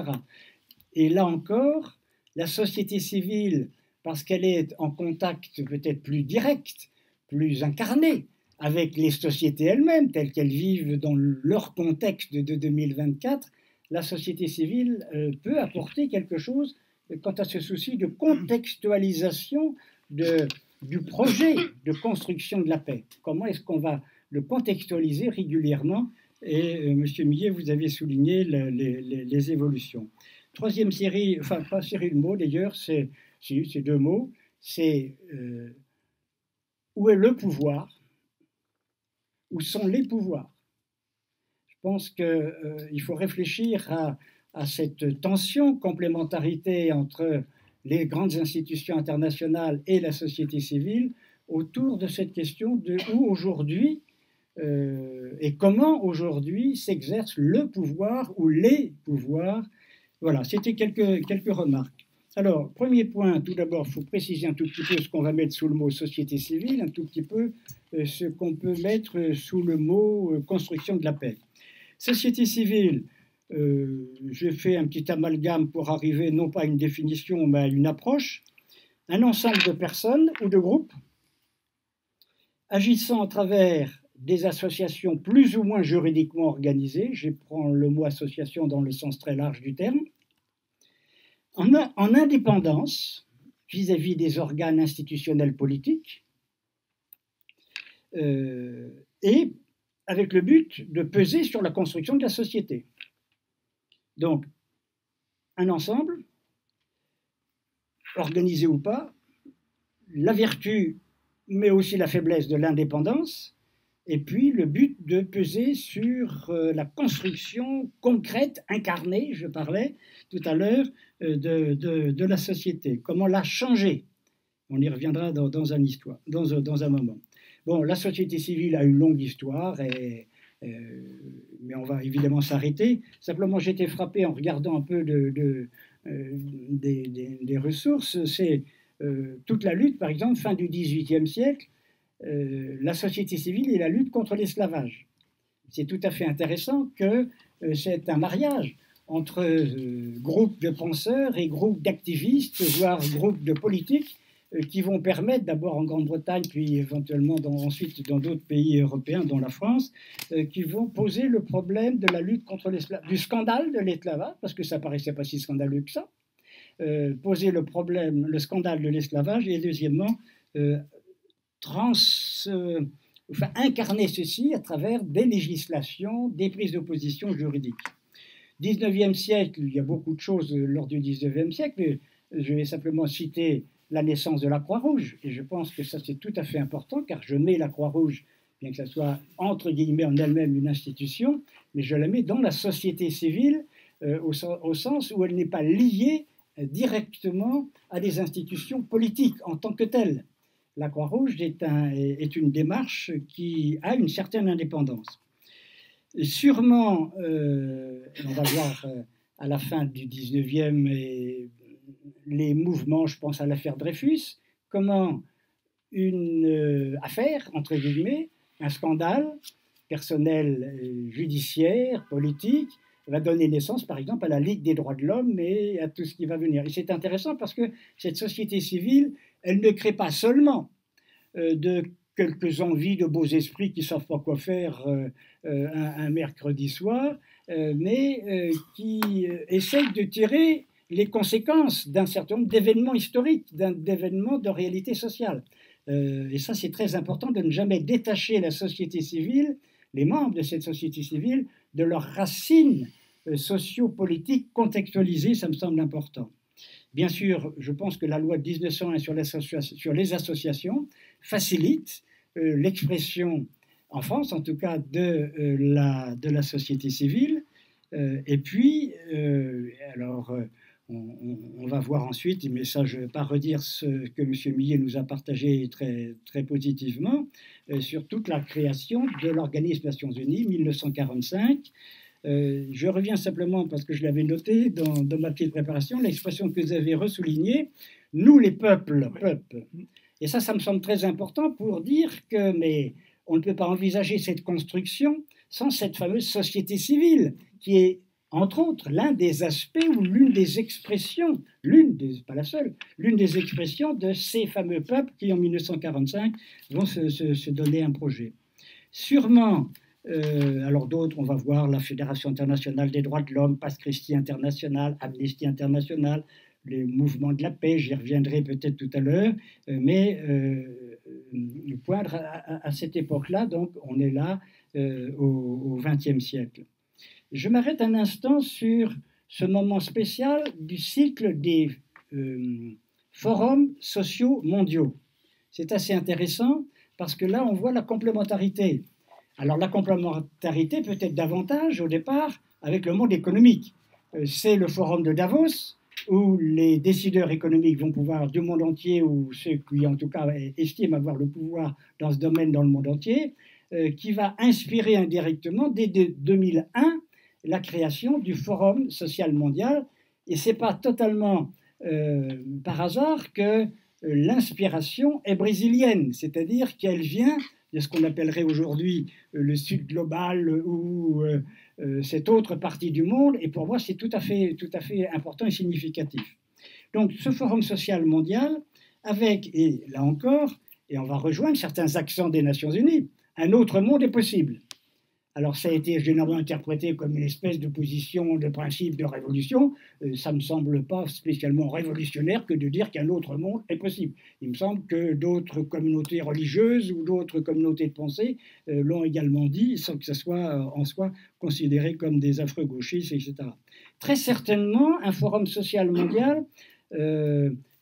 Et là encore, la société civile, parce qu'elle est en contact peut-être plus direct, plus incarné avec les sociétés elles-mêmes, telles qu'elles vivent dans leur contexte de 2024, la société civile peut apporter quelque chose quant à ce souci de contextualisation du projet de construction de la paix. Comment est-ce qu'on va le contextualiser régulièrement? Et Monsieur Millet, vous avez souligné les évolutions. Troisième série, enfin pas série de mots d'ailleurs, c'est deux mots, c'est où est le pouvoir? Où sont les pouvoirs? Je pense qu'il faut réfléchir à cette tension, complémentarité entre les grandes institutions internationales et la société civile autour de cette question de où aujourd'hui et comment aujourd'hui s'exerce le pouvoir ou les pouvoirs. Voilà, c'était quelques remarques. Alors, premier point, tout d'abord, il faut préciser un tout petit peu ce qu'on va mettre sous le mot société civile, un tout petit peu ce qu'on peut mettre sous le mot construction de la paix. Société civile, j'ai fait un petit amalgame pour arriver non pas à une définition, mais à une approche. Un ensemble de personnes ou de groupes agissant à travers des associations plus ou moins juridiquement organisées, je prends le mot association dans le sens très large du terme, en indépendance vis-à-vis des organes institutionnels politiques, et avec le but de peser sur la construction de la société. Donc, un ensemble, organisé ou pas, la vertu, mais aussi la faiblesse de l'indépendance, et puis le but de peser sur la construction concrète, incarnée, je parlais tout à l'heure, de la société. Comment la changer? On y reviendra dans un moment. Bon, la société civile a une longue histoire, mais on va évidemment s'arrêter. Simplement, j'ai été frappé en regardant un peu des ressources. C'est toute la lutte, par exemple, fin du XVIIIe siècle, la société civile et la lutte contre l'esclavage. C'est tout à fait intéressant que c'est un mariage entre groupes de penseurs et groupes d'activistes, voire groupes de politiques, qui vont permettre, d'abord en Grande-Bretagne, puis éventuellement ensuite dans d'autres pays européens, dont la France, qui vont poser le problème de la lutte contre l'esclavage, du scandale de l'esclavage, parce que ça paraissait pas si scandaleux que ça, poser le scandale de l'esclavage, et deuxièmement, incarner ceci à travers des législations, des prises de position juridiques. 19e siècle, il y a beaucoup de choses lors du 19e siècle, mais je vais simplement citer la naissance de la Croix-Rouge, et je pense que ça c'est tout à fait important, car je mets la Croix-Rouge, bien que ça soit entre guillemets en elle-même une institution, mais je la mets dans la société civile au sens où elle n'est pas liée directement à des institutions politiques en tant que telles. La Croix-Rouge est une démarche qui a une certaine indépendance. Sûrement, on va voir à la fin du 19e et les mouvements, je pense à l'affaire Dreyfus, comment une affaire, entre guillemets, un scandale personnel, judiciaire, politique, va donner naissance, par exemple, à la Ligue des droits de l'homme et à tout ce qui va venir. Et c'est intéressant parce que cette société civile, elle ne crée pas seulement de quelques envies de beaux esprits qui ne savent pas quoi faire un mercredi soir, mais qui essayent de tirer les conséquences d'un certain nombre d'événements historiques, d'événements de réalité sociale. Et ça, c'est très important de ne jamais détacher la société civile, les membres de cette société civile, de leurs racines socio-politiques contextualisées, ça me semble important. Bien sûr, je pense que la loi de 1901 sur les associations facilite l'expression, en France en tout cas, de la société civile, Et puis, alors, on va voir ensuite, mais ça, je ne vais pas redire ce que M. Millet nous a partagé très, très positivement, sur toute la création de l'Organisme des Nations Unies, 1945. Je reviens simplement, parce que je l'avais noté dans ma petite préparation, l'expression que vous avez ressoulignée, nous les peuples. Et ça me semble très important pour dire que, mais on ne peut pas envisager cette construction sans cette fameuse société civile, qui est, entre autres, l'un des aspects ou l'une des expressions, pas la seule, l'une des expressions de ces fameux peuples qui, en 1945, vont se donner un projet. Sûrement, alors d'autres, on va voir la Fédération internationale des droits de l'homme, Pax Christi international, Amnesty International, les mouvements de la paix, j'y reviendrai peut-être tout à l'heure, mais poindre à cette époque-là, donc on est là au XXe siècle. Je m'arrête un instant sur ce moment spécial du cycle des forums sociaux mondiaux. C'est assez intéressant parce que là, on voit la complémentarité. Alors la complémentarité peut être davantage au départ avec le monde économique. C'est le forum de Davos, où les décideurs économiques vont pouvoir du monde entier, ou ceux qui en tout cas estiment avoir le pouvoir dans ce domaine dans le monde entier, qui va inspirer indirectement dès 2001 la création du Forum social mondial. Et ce n'est pas totalement par hasard que l'inspiration est brésilienne, c'est-à-dire qu'elle vient de ce qu'on appellerait aujourd'hui le Sud global ou cette autre partie du monde, et pour moi c'est tout à fait important et significatif. Donc ce Forum social mondial, avec, et là encore, et on va rejoindre certains accents des Nations Unies, un autre monde est possible. Alors ça a été généralement interprété comme une espèce de position, de principe de révolution. Ça ne me semble pas spécialement révolutionnaire que de dire qu'un autre monde est possible. Il me semble que d'autres communautés religieuses ou d'autres communautés de pensée l'ont également dit, sans que ça soit en soi considéré comme des affreux gauchistes, etc. Très certainement, un forum social mondial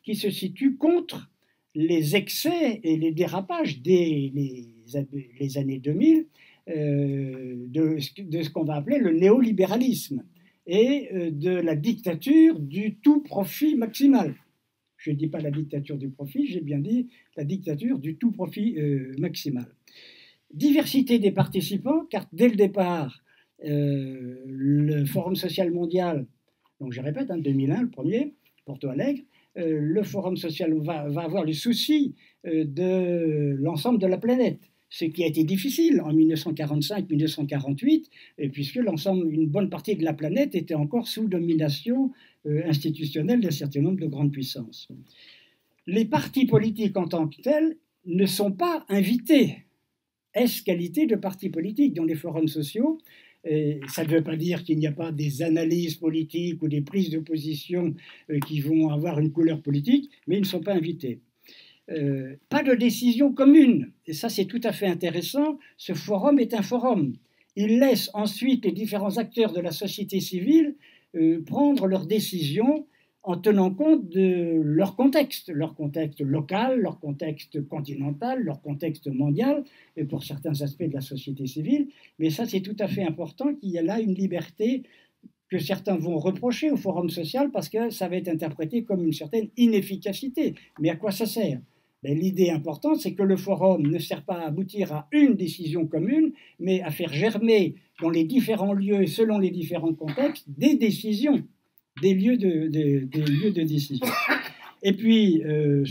qui se situe contre les excès et les dérapages dès les années 2000, de ce qu'on va appeler le néolibéralisme et de la dictature du tout profit maximal. Je ne dis pas la dictature du profit, j'ai bien dit la dictature du tout profit maximal. Diversité des participants, car dès le départ, le Forum social mondial, donc je répète, 2001, le premier, Porto Alegre, le Forum social va avoir le souci de l'ensemble de la planète. Ce qui a été difficile en 1945-1948, puisque une bonne partie de la planète était encore sous domination institutionnelle d'un certain nombre de grandes puissances. Les partis politiques en tant que tels ne sont pas invités. Est-ce qualité de partis politiques dans les forums sociaux? Ça ne veut pas dire qu'il n'y a pas des analyses politiques ou des prises de position qui vont avoir une couleur politique, mais ils ne sont pas invités. Pas de décision commune. Et ça, c'est tout à fait intéressant. Ce forum est un forum. Il laisse ensuite les différents acteurs de la société civile prendre leurs décisions en tenant compte de leur contexte local, leur contexte continental, leur contexte mondial, et pour certains aspects de la société civile. Mais ça, c'est tout à fait important qu'il y ait là une liberté que certains vont reprocher au forum social parce que ça va être interprété comme une certaine inefficacité. Mais à quoi ça sert? L'idée importante, c'est que le forum ne sert pas à aboutir à une décision commune, mais à faire germer dans les différents lieux et selon les différents contextes des décisions, des lieux de décision. Et puis,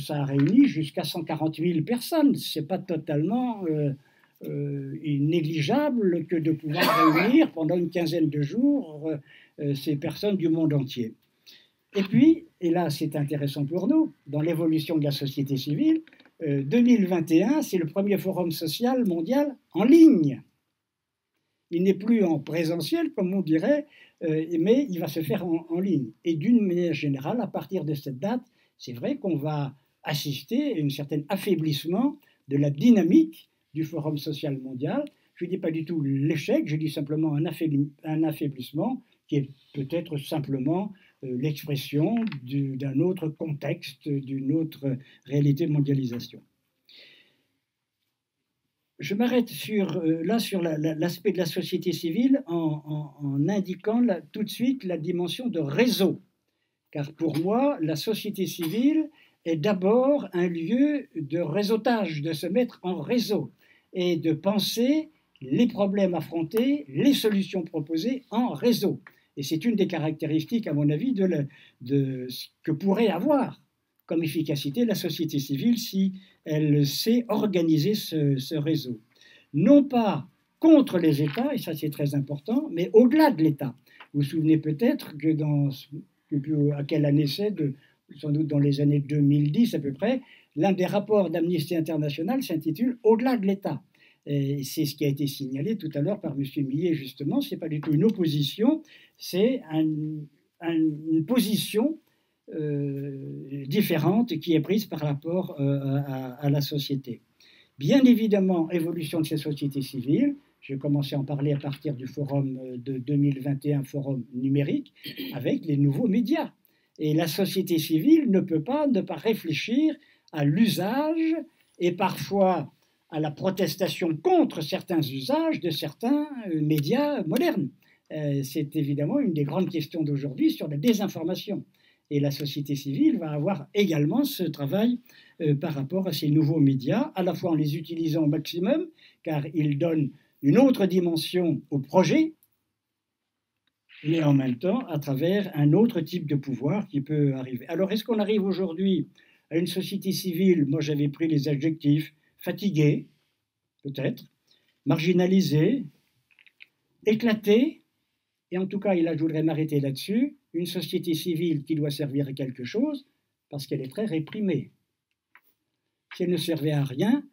ça réunit jusqu'à 140 000 personnes. Ce n'est pas totalement négligeable que de pouvoir réunir pendant une quinzaine de jours ces personnes du monde entier. Et puis, et là c'est intéressant pour nous, dans l'évolution de la société civile, 2021, c'est le premier forum social mondial en ligne. Il n'est plus en présentiel, comme on dirait, mais il va se faire en ligne. Et d'une manière générale, à partir de cette date, c'est vrai qu'on va assister à un certain affaiblissement de la dynamique du forum social mondial. Je ne dis pas du tout l'échec, je dis simplement un affaiblissement qui est peut-être simplement l'expression d'un autre contexte, d'une autre réalité de mondialisation. je m'arrête sur, sur l'aspect de la société civile en indiquant tout de suite la dimension de réseau. Car pour moi, la société civile est d'abord un lieu de réseautage, de se mettre en réseau et de penser les problèmes affrontés, les solutions proposées en réseau. Et c'est une des caractéristiques, à mon avis, de ce que pourrait avoir comme efficacité la société civile si elle sait organiser ce réseau. Non pas contre les États, et ça c'est très important, mais au-delà de l'État. Vous vous souvenez peut-être que à quelle année c'est, sans doute dans les années 2010 à peu près, l'un des rapports d'Amnesty International s'intitule « Au-delà de l'État ». C'est ce qui a été signalé tout à l'heure par M. Millet, justement. Ce n'est pas du tout une opposition, c'est une position différente qui est prise par rapport à la société. Bien évidemment, évolution de ces sociétés civiles. J'ai commencé à en parler à partir du forum de 2021, forum numérique, avec les nouveaux médias. Et la société civile ne peut pas ne pas réfléchir à l'usage et parfois à la protestation contre certains usages de certains médias modernes. C'est évidemment une des grandes questions d'aujourd'hui sur la désinformation. Et la société civile va avoir également ce travail par rapport à ces nouveaux médias, à la fois en les utilisant au maximum, car ils donnent une autre dimension au projet, mais en même temps à travers un autre type de pouvoir qui peut arriver. Alors, est-ce qu'on arrive aujourd'hui à une société civile, moi j'avais pris les adjectifs, fatiguée, peut-être, marginalisée, éclatée, et en tout cas, et là je voudrais m'arrêter là-dessus, une société civile qui doit servir à quelque chose parce qu'elle est très réprimée. Si elle ne servait à rien,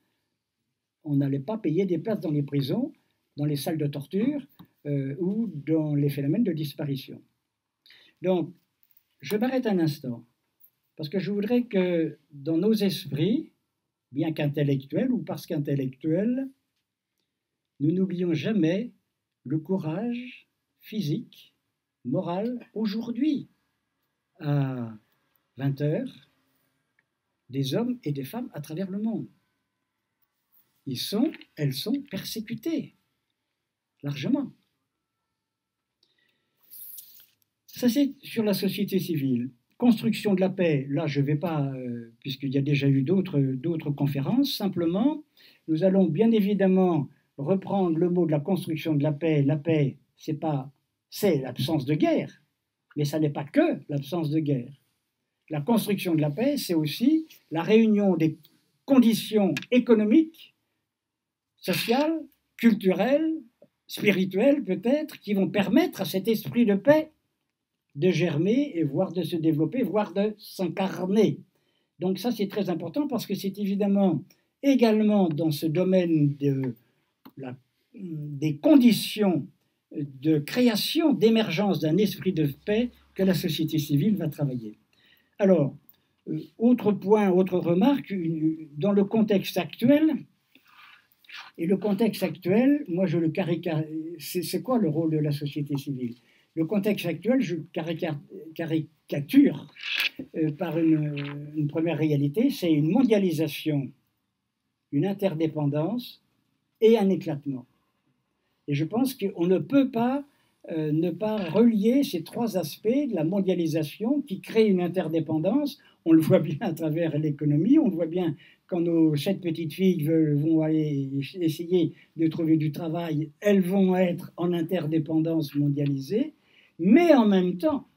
on n'allait pas payer des places dans les prisons, dans les salles de torture ou dans les phénomènes de disparition. Donc, je m'arrête un instant, parce que je voudrais que dans nos esprits, bien qu'intellectuels ou parce qu'intellectuels, nous n'oublions jamais le courage physique, moral, aujourd'hui, à 20 heures, des hommes et des femmes à travers le monde. Elles sont persécutées, largement. Ça, c'est sur la société civile. Construction de la paix, là, je ne vais pas, puisqu'il y a déjà eu d'autres conférences, simplement, nous allons bien évidemment reprendre le mot de la construction de la paix. La paix, c'est l'absence de guerre, mais ça n'est pas que l'absence de guerre. La construction de la paix, c'est aussi la réunion des conditions économiques, sociales, culturelles, spirituelles peut-être, qui vont permettre à cet esprit de paix de germer, et voire de se développer, voire de s'incarner. Donc ça, c'est très important parce que c'est évidemment également dans ce domaine des conditions de création, d'émergence d'un esprit de paix que la société civile va travailler. Alors, autre point, autre remarque, dans le contexte actuel, et le contexte actuel, moi je le c'est quoi le rôle de la société civile? Le contexte actuel, je caricature par une première réalité, c'est une mondialisation, une interdépendance et un éclatement. Et je pense qu'on ne peut pas ne pas relier ces trois aspects de la mondialisation qui crée une interdépendance. On le voit bien à travers l'économie, on le voit bien quand nos 7 petites filles vont aller essayer de trouver du travail, elles vont être en interdépendance mondialisée, mais en même temps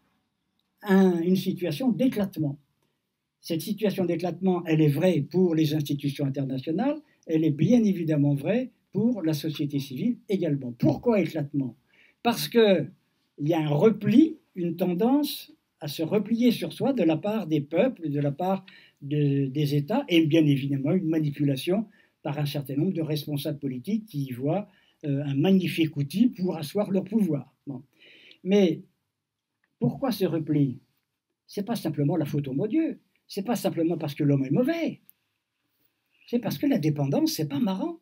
une situation d'éclatement. Cette situation d'éclatement, elle est vraie pour les institutions internationales, elle est bien évidemment vraie pour la société civile également. Pourquoi éclatement? Parce qu'il y a un repli, une tendance à se replier sur soi de la part des peuples, de la part des États, et bien évidemment une manipulation par un certain nombre de responsables politiques qui y voient un magnifique outil pour asseoir leur pouvoir. Bon. Mais pourquoi ce repli? Ce n'est pas simplement la faute au bon Dieu, ce n'est pas simplement parce que l'homme est mauvais, c'est parce que la dépendance, ce n'est pas marrant.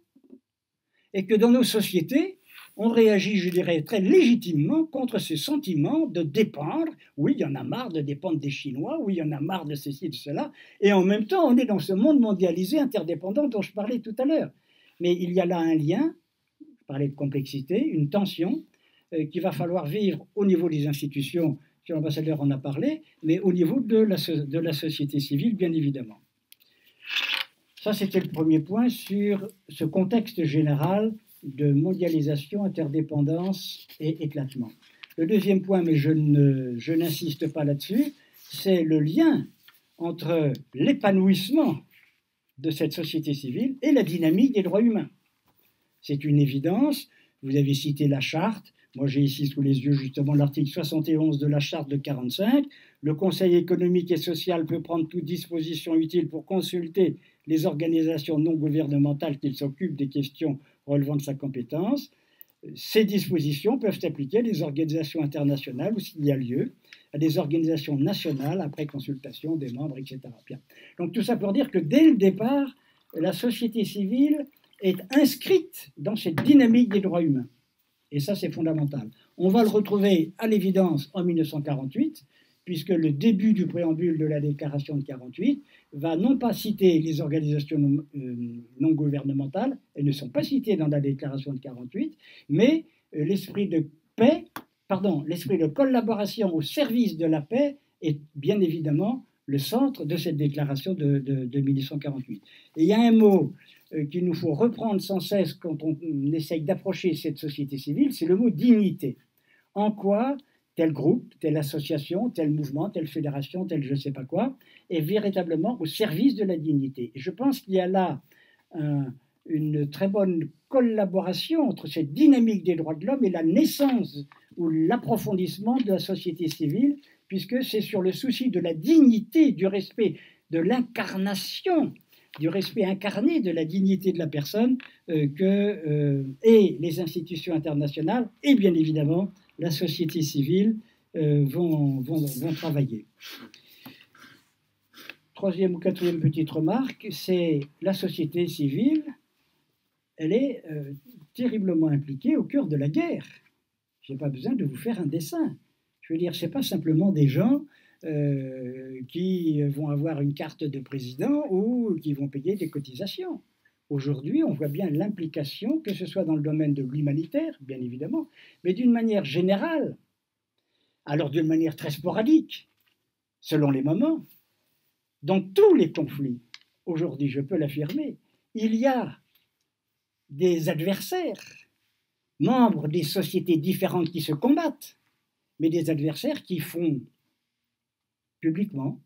Et que dans nos sociétés, on réagit, je dirais, très légitimement contre ce sentiment de dépendre. Oui, il y en a marre de dépendre des Chinois, oui, il y en a marre de ceci, de cela, et en même temps, on est dans ce monde mondialisé, interdépendant dont je parlais tout à l'heure. mais il y a là un lien, je parlais de complexité, une tension qu'il va falloir vivre au niveau des institutions, l'ambassadeur en a parlé, mais au niveau de la société civile, bien évidemment. Ça, c'était le premier point sur ce contexte général de mondialisation, interdépendance et éclatement. Le deuxième point, mais je n'insiste pas là-dessus, c'est le lien entre l'épanouissement de cette société civile et la dynamique des droits humains. C'est une évidence. Vous avez cité la charte. Moi, j'ai ici sous les yeux justement l'article 71 de la charte de 1945. Le Conseil économique et social peut prendre toute disposition utile pour consulter les organisations non gouvernementales qui s'occupent des questions relevant de sa compétence. Ces dispositions peuvent s'appliquer à des organisations internationales ou, s'il y a lieu, à des organisations nationales après consultation des membres, etc. Bien. Donc tout ça pour dire que dès le départ, la société civile est inscrite dans cette dynamique des droits humains. Et ça, c'est fondamental. On va le retrouver à l'évidence en 1948, puisque le début du préambule de la déclaration de 1948 va non pas citer les organisations non gouvernementales, elles ne sont pas citées dans la déclaration de 1948, mais l'esprit de paix, l'esprit de collaboration au service de la paix est bien évidemment le centre de cette déclaration de 1948. Et il y a un mot qu'il nous faut reprendre sans cesse quand on essaye d'approcher cette société civile, c'est le mot dignité. En quoi tel groupe, telle association, tel mouvement, telle fédération, tel je ne sais pas quoi, est véritablement au service de la dignité. Et je pense qu'il y a là une très bonne collaboration entre cette dynamique des droits de l'homme et la naissance ou l'approfondissement de la société civile, puisque c'est sur le souci de la dignité, du respect, de l'incarnation, du respect incarné de la dignité de la personne et les institutions internationales et bien évidemment la société civile vont travailler. Troisième ou quatrième petite remarque, c'est la société civile, elle est terriblement impliquée au cœur de la guerre. Je n'ai pas besoin de vous faire un dessin. Je veux dire, ce n'est pas simplement des gens qui vont avoir une carte de président ou qui vont payer des cotisations. Aujourd'hui, on voit bien l'implication, que ce soit dans le domaine de l'humanitaire, bien évidemment, mais d'une manière générale, alors d'une manière très sporadique, selon les moments. Dans tous les conflits, aujourd'hui, je peux l'affirmer, il y a des adversaires, membres des sociétés différentes qui se combattent, mais des adversaires qui font publiquement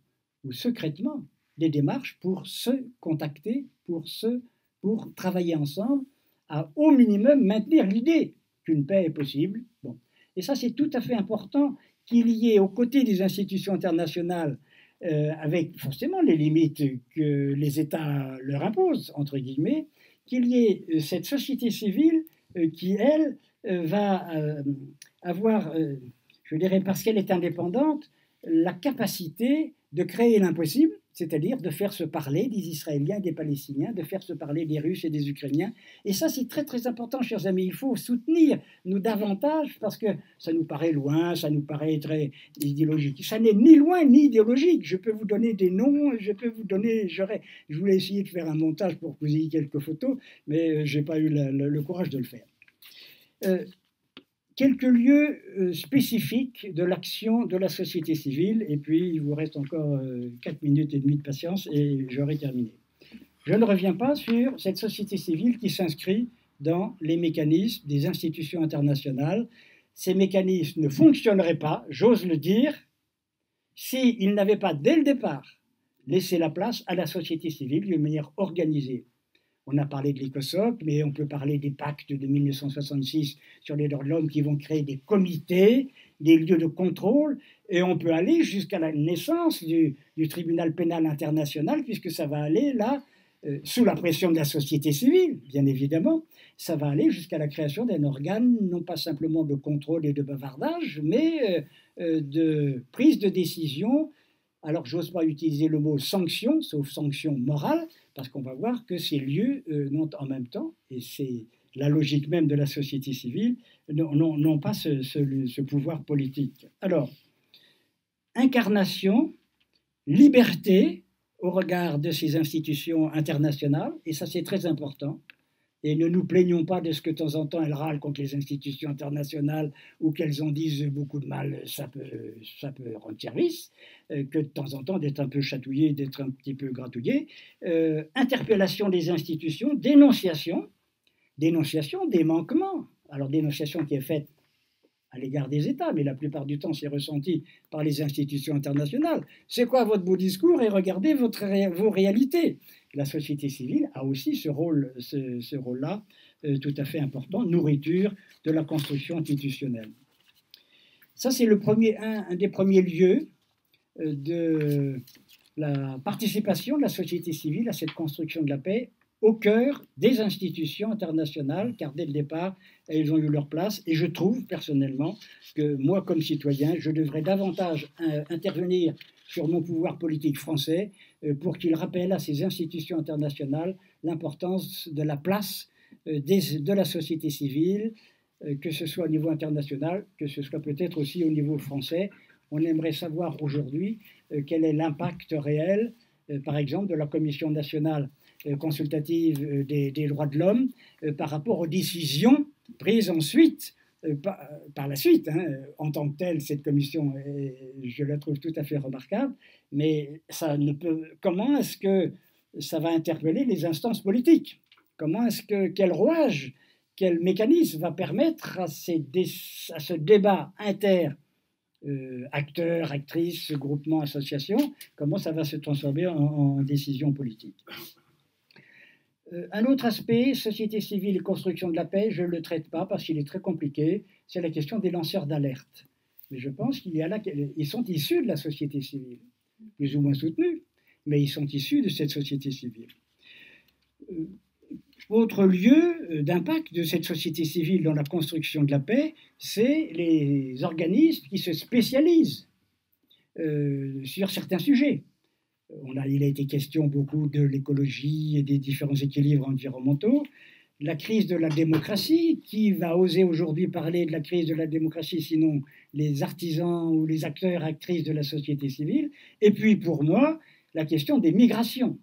ou secrètement des démarches pour se contacter, pour travailler ensemble, à au minimum maintenir l'idée qu'une paix est possible. Bon. Et ça, c'est tout à fait important qu'il y ait aux côtés des institutions internationales, avec forcément les limites que les États leur imposent, entre guillemets, qu'il y ait cette société civile qui, elle, va avoir, je dirais, parce qu'elle est indépendante, la capacité de créer l'impossible, c'est-à-dire de faire se parler des Israéliens et des Palestiniens, de faire se parler des Russes et des Ukrainiens. Et ça, c'est très, très important, chers amis. Il faut soutenir, nous, davantage, parce que ça nous paraît loin, ça nous paraît très idéologique. Ça n'est ni loin ni idéologique. Je peux vous donner des noms, je peux vous donner... Je voulais essayer de faire un montage pour que vous ayez quelques photos, mais je n'ai pas eu le courage de le faire. Quelques lieux spécifiques de l'action de la société civile, et puis il vous reste encore 4 minutes et demie de patience et j'aurai terminé. Je ne reviens pas sur cette société civile qui s'inscrit dans les mécanismes des institutions internationales. Ces mécanismes ne fonctionneraient pas, j'ose le dire, s'ils n'avaient pas dès le départ laissé la place à la société civile d'une manière organisée. On a parlé de l'ECOSOC, mais on peut parler des pactes de 1966 sur les droits de l'homme qui vont créer des comités, des lieux de contrôle, et on peut aller jusqu'à la naissance du tribunal pénal international, puisque ça va aller là, sous la pression de la société civile, bien évidemment, ça va aller jusqu'à la création d'un organe, non pas simplement de contrôle et de bavardage, mais de prise de décision. Alors, j'ose pas utiliser le mot sanction, sauf sanction morale, parce qu'on va voir que ces lieux n'ont en même temps, et c'est la logique même de la société civile, n'ont pas ce pouvoir politique. Alors, incarnation, liberté au regard de ces institutions internationales, et ça c'est très important, Et ne nous plaignons pas de ce que de temps en temps elles râlent contre les institutions internationales ou qu'elles en disent beaucoup de mal, ça peut rendre service, que de temps en temps d'être un peu chatouillé, d'être un petit peu gratouillé. Interpellation des institutions, dénonciation des manquements. Alors dénonciation qui est faite à l'égard des États, mais la plupart du temps c'est ressenti par les institutions internationales. C'est quoi votre beau discours et regardez vos réalités. La société civile a aussi ce rôle-là tout à fait important, nourriture de la construction institutionnelle. Ça, c'est un des premiers lieux de la participation de la société civile à cette construction de la paix au cœur des institutions internationales, car dès le départ, elles ont eu leur place. Et je trouve personnellement que moi, comme citoyen, je devrais davantage intervenir sur mon pouvoir politique français pour qu'il rappelle à ces institutions internationales l'importance de la place de la société civile, que ce soit au niveau international, que ce soit peut-être aussi au niveau français. On aimerait savoir aujourd'hui quel est l'impact réel, par exemple, de la Commission nationale consultative des droits de l'homme par rapport aux décisions prises ensuite, par la suite. En tant que telle, cette commission, je la trouve tout à fait remarquable, mais comment est-ce que ça va interpeller les instances politiques? Comment est-ce que, quel rouage, quel mécanisme va permettre à ce débat acteurs, actrices, groupements, associations, comment ça va se transformer en décision politique? Un autre aspect, société civile et construction de la paix, je ne le traite pas parce qu'il est très compliqué, c'est la question des lanceurs d'alerte. Mais je pense qu'ils sont issus de la société civile, plus ou moins soutenus, mais ils sont issus de cette société civile. Autre lieu d'impact de cette société civile dans la construction de la paix, c'est les organismes qui se spécialisent sur certains sujets. Il a été question beaucoup de l'écologie et des différents équilibres environnementaux. La crise de la démocratie, qui va oser aujourd'hui parler de la crise de la démocratie, sinon les artisans ou les acteurs, actrices de la société civile. Et puis pour moi, la question des migrations.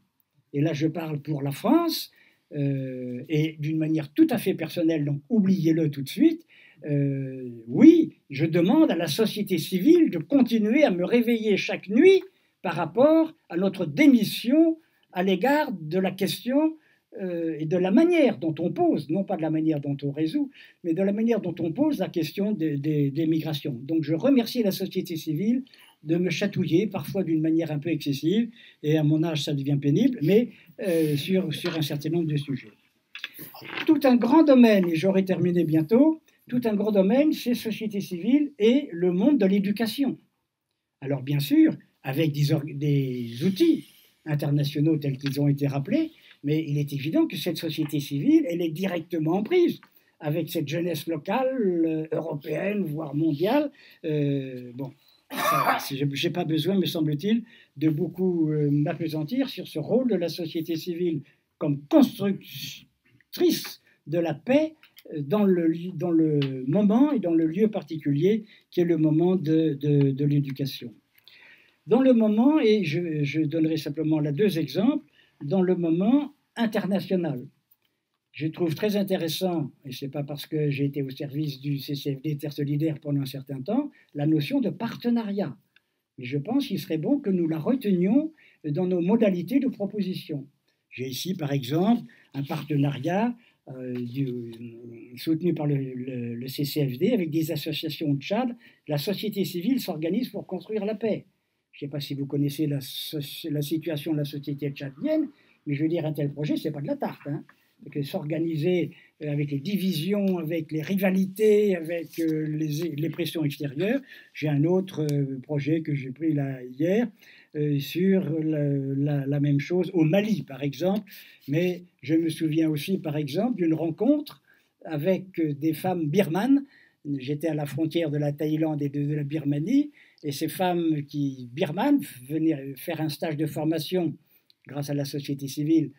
Et là, je parle pour la France, et d'une manière tout à fait personnelle, donc oubliez-le tout de suite. Oui, je demande à la société civile de continuer à me réveiller chaque nuit par rapport à notre démission à l'égard de la question et de la manière dont on pose, non pas de la manière dont on résout, mais de la manière dont on pose la question des migrations. Donc je remercie la société civile de me chatouiller, parfois d'une manière un peu excessive, et à mon âge ça devient pénible, mais sur un certain nombre de sujets. Tout un grand domaine, et j'aurai terminé bientôt, tout un grand domaine, c'est société civile et le monde de l'éducation. Alors bien sûr, avec des outils internationaux tels qu'ils ont été rappelés, mais il est évident que cette société civile, elle est directement en prise avec cette jeunesse locale, européenne, voire mondiale. Je n'ai pas besoin, me semble-t-il, de beaucoup m'appesantir sur ce rôle de la société civile comme constructrice de la paix dans le moment et dans le lieu particulier qui est le moment de l'éducation. Dans le moment, et je donnerai simplement là 2 exemples, dans le moment international. Je trouve très intéressant, et ce n'est pas parce que j'ai été au service du CCFD Terre Solidaire pendant un certain temps, la notion de partenariat. Mais je pense qu'il serait bon que nous la retenions dans nos modalités de proposition. J'ai ici, par exemple, un partenariat soutenu par le CCFD avec des associations au Tchad. La société civile s'organise pour construire la paix. Je ne sais pas si vous connaissez la situation de la société tchadienne, mais je veux dire, un tel projet, ce n'est pas de la tarte. S'organiser avec les divisions, avec les rivalités, avec les pressions extérieures. J'ai un autre projet que j'ai pris là hier sur la même chose au Mali, par exemple. Mais je me souviens aussi, par exemple, d'une rencontre avec des femmes birmanes. J'étais à la frontière de la Thaïlande et de la Birmanie, et ces femmes birmanes venaient faire un stage de formation grâce à la société civile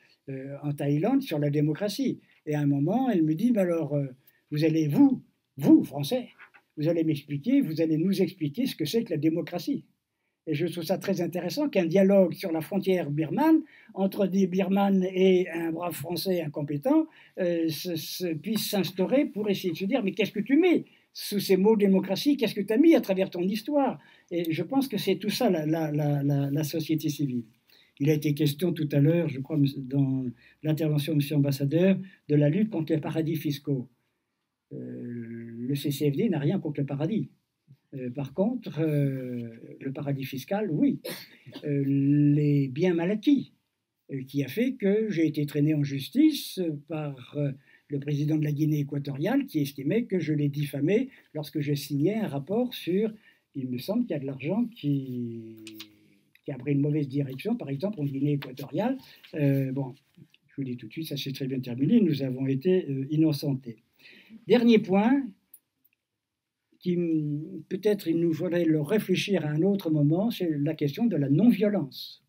en Thaïlande sur la démocratie. Et à un moment, elle me dit, alors, vous allez, vous, Français, vous allez m'expliquer, vous allez nous expliquer ce que c'est que la démocratie. Et je trouve ça très intéressant qu'un dialogue sur la frontière birmane entre des Birmanes et un brave Français incompétent puisse s'instaurer pour essayer de se dire mais qu'est-ce que tu mets sous ces mots démocratie, qu'est-ce que tu as mis à travers ton histoire? Et je pense que c'est tout ça la société civile. Il a été question tout à l'heure, je crois, dans l'intervention de M. l'ambassadeur, de la lutte contre les paradis fiscaux. Le CCFD n'a rien contre le paradis. Par contre, le paradis fiscal, oui. Les biens mal acquis, qui a fait que j'ai été traîné en justice par le président de la Guinée équatoriale qui estimait que je l'ai diffamé lorsque je signais un rapport sur, il me semble qu'il y a de l'argent qui a pris une mauvaise direction, par exemple en Guinée équatoriale. Bon, je vous dis tout de suite, ça s'est très bien terminé, nous avons été innocentés. Dernier point, qui peut-être il nous faudrait le réfléchir à un autre moment, c'est la question de la non-violence.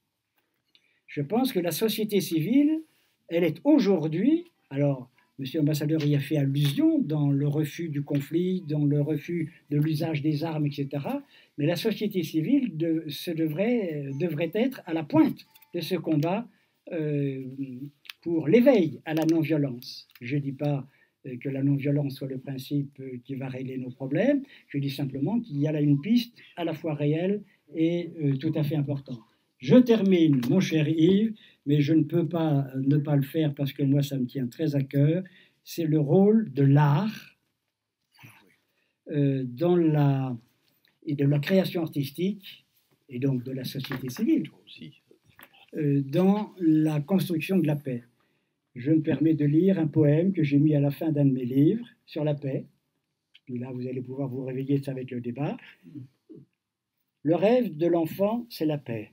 Je pense que la société civile, elle est aujourd'hui, alors M. l'ambassadeur y a fait allusion dans le refus du conflit, dans le refus de l'usage des armes, etc. Mais la société civile devrait être à la pointe de ce combat pour l'éveil à la non-violence. Je ne dis pas que la non-violence soit le principe qui va régler nos problèmes, je dis simplement qu'il y a là une piste à la fois réelle et tout à fait importante. Je termine, mon cher Yves, mais je ne peux pas ne pas le faire parce que moi, ça me tient très à cœur. C'est le rôle de l'art dans et de la création artistique, et donc de la société civile, dans la construction de la paix. Je me permets de lire un poème que j'ai mis à la fin d'un de mes livres sur la paix. Et là, vous allez pouvoir vous réveiller avec le débat. Le rêve de l'enfant, c'est la paix.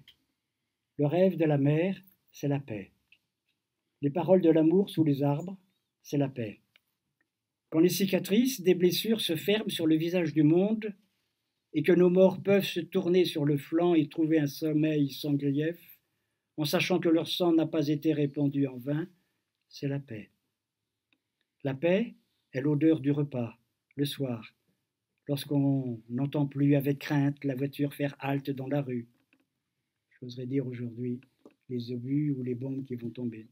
Le rêve de la mère, c'est la paix. Les paroles de l'amour sous les arbres, c'est la paix. Quand les cicatrices des blessures se ferment sur le visage du monde et que nos morts peuvent se tourner sur le flanc et trouver un sommeil sans grief, en sachant que leur sang n'a pas été répandu en vain, c'est la paix. La paix est l'odeur du repas, le soir, lorsqu'on n'entend plus avec crainte la voiture faire halte dans la rue. J'oserais dire aujourd'hui les obus ou les bombes qui vont tomber.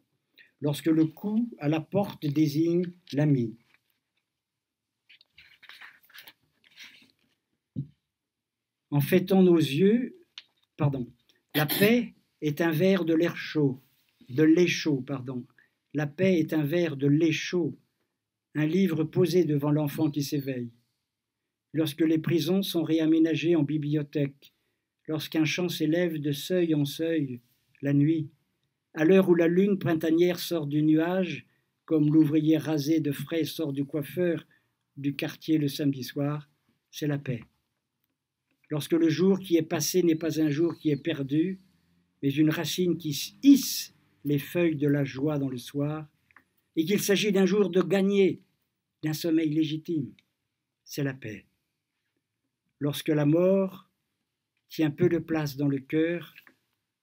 Lorsque le coup à la porte désigne l'ami. En fêtant nos yeux, la paix est un verre de l'air chaud, de lait chaud, La paix est un verre de lait chaud, un livre posé devant l'enfant qui s'éveille. Lorsque les prisons sont réaménagées en bibliothèque, lorsqu'un chant s'élève de seuil en seuil, la nuit, à l'heure où la lune printanière sort du nuage, comme l'ouvrier rasé de frais sort du coiffeur du quartier le samedi soir, c'est la paix. Lorsque le jour qui est passé n'est pas un jour qui est perdu, mais une racine qui hisse les feuilles de la joie dans le soir, et qu'il s'agit d'un jour de gagner, d'un sommeil légitime, c'est la paix. Lorsque la mort tient peu de place dans le cœur,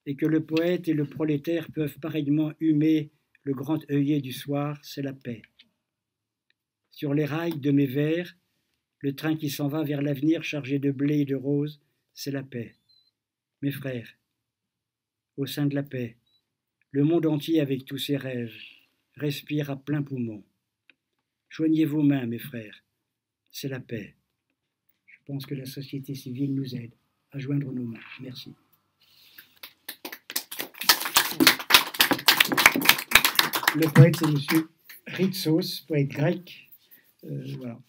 et que le poète et le prolétaire peuvent pareillement humer le grand œillet du soir, c'est la paix. Sur les rails de mes vers, le train qui s'en va vers l'avenir chargé de blé et de roses, c'est la paix. Mes frères, au sein de la paix, le monde entier avec tous ses rêves respire à plein poumon. Joignez vos mains, mes frères, c'est la paix. Je pense que la société civile nous aide à joindre nos mains. Merci. Le poète, c'est M. Ritsos, poète grec. Voilà.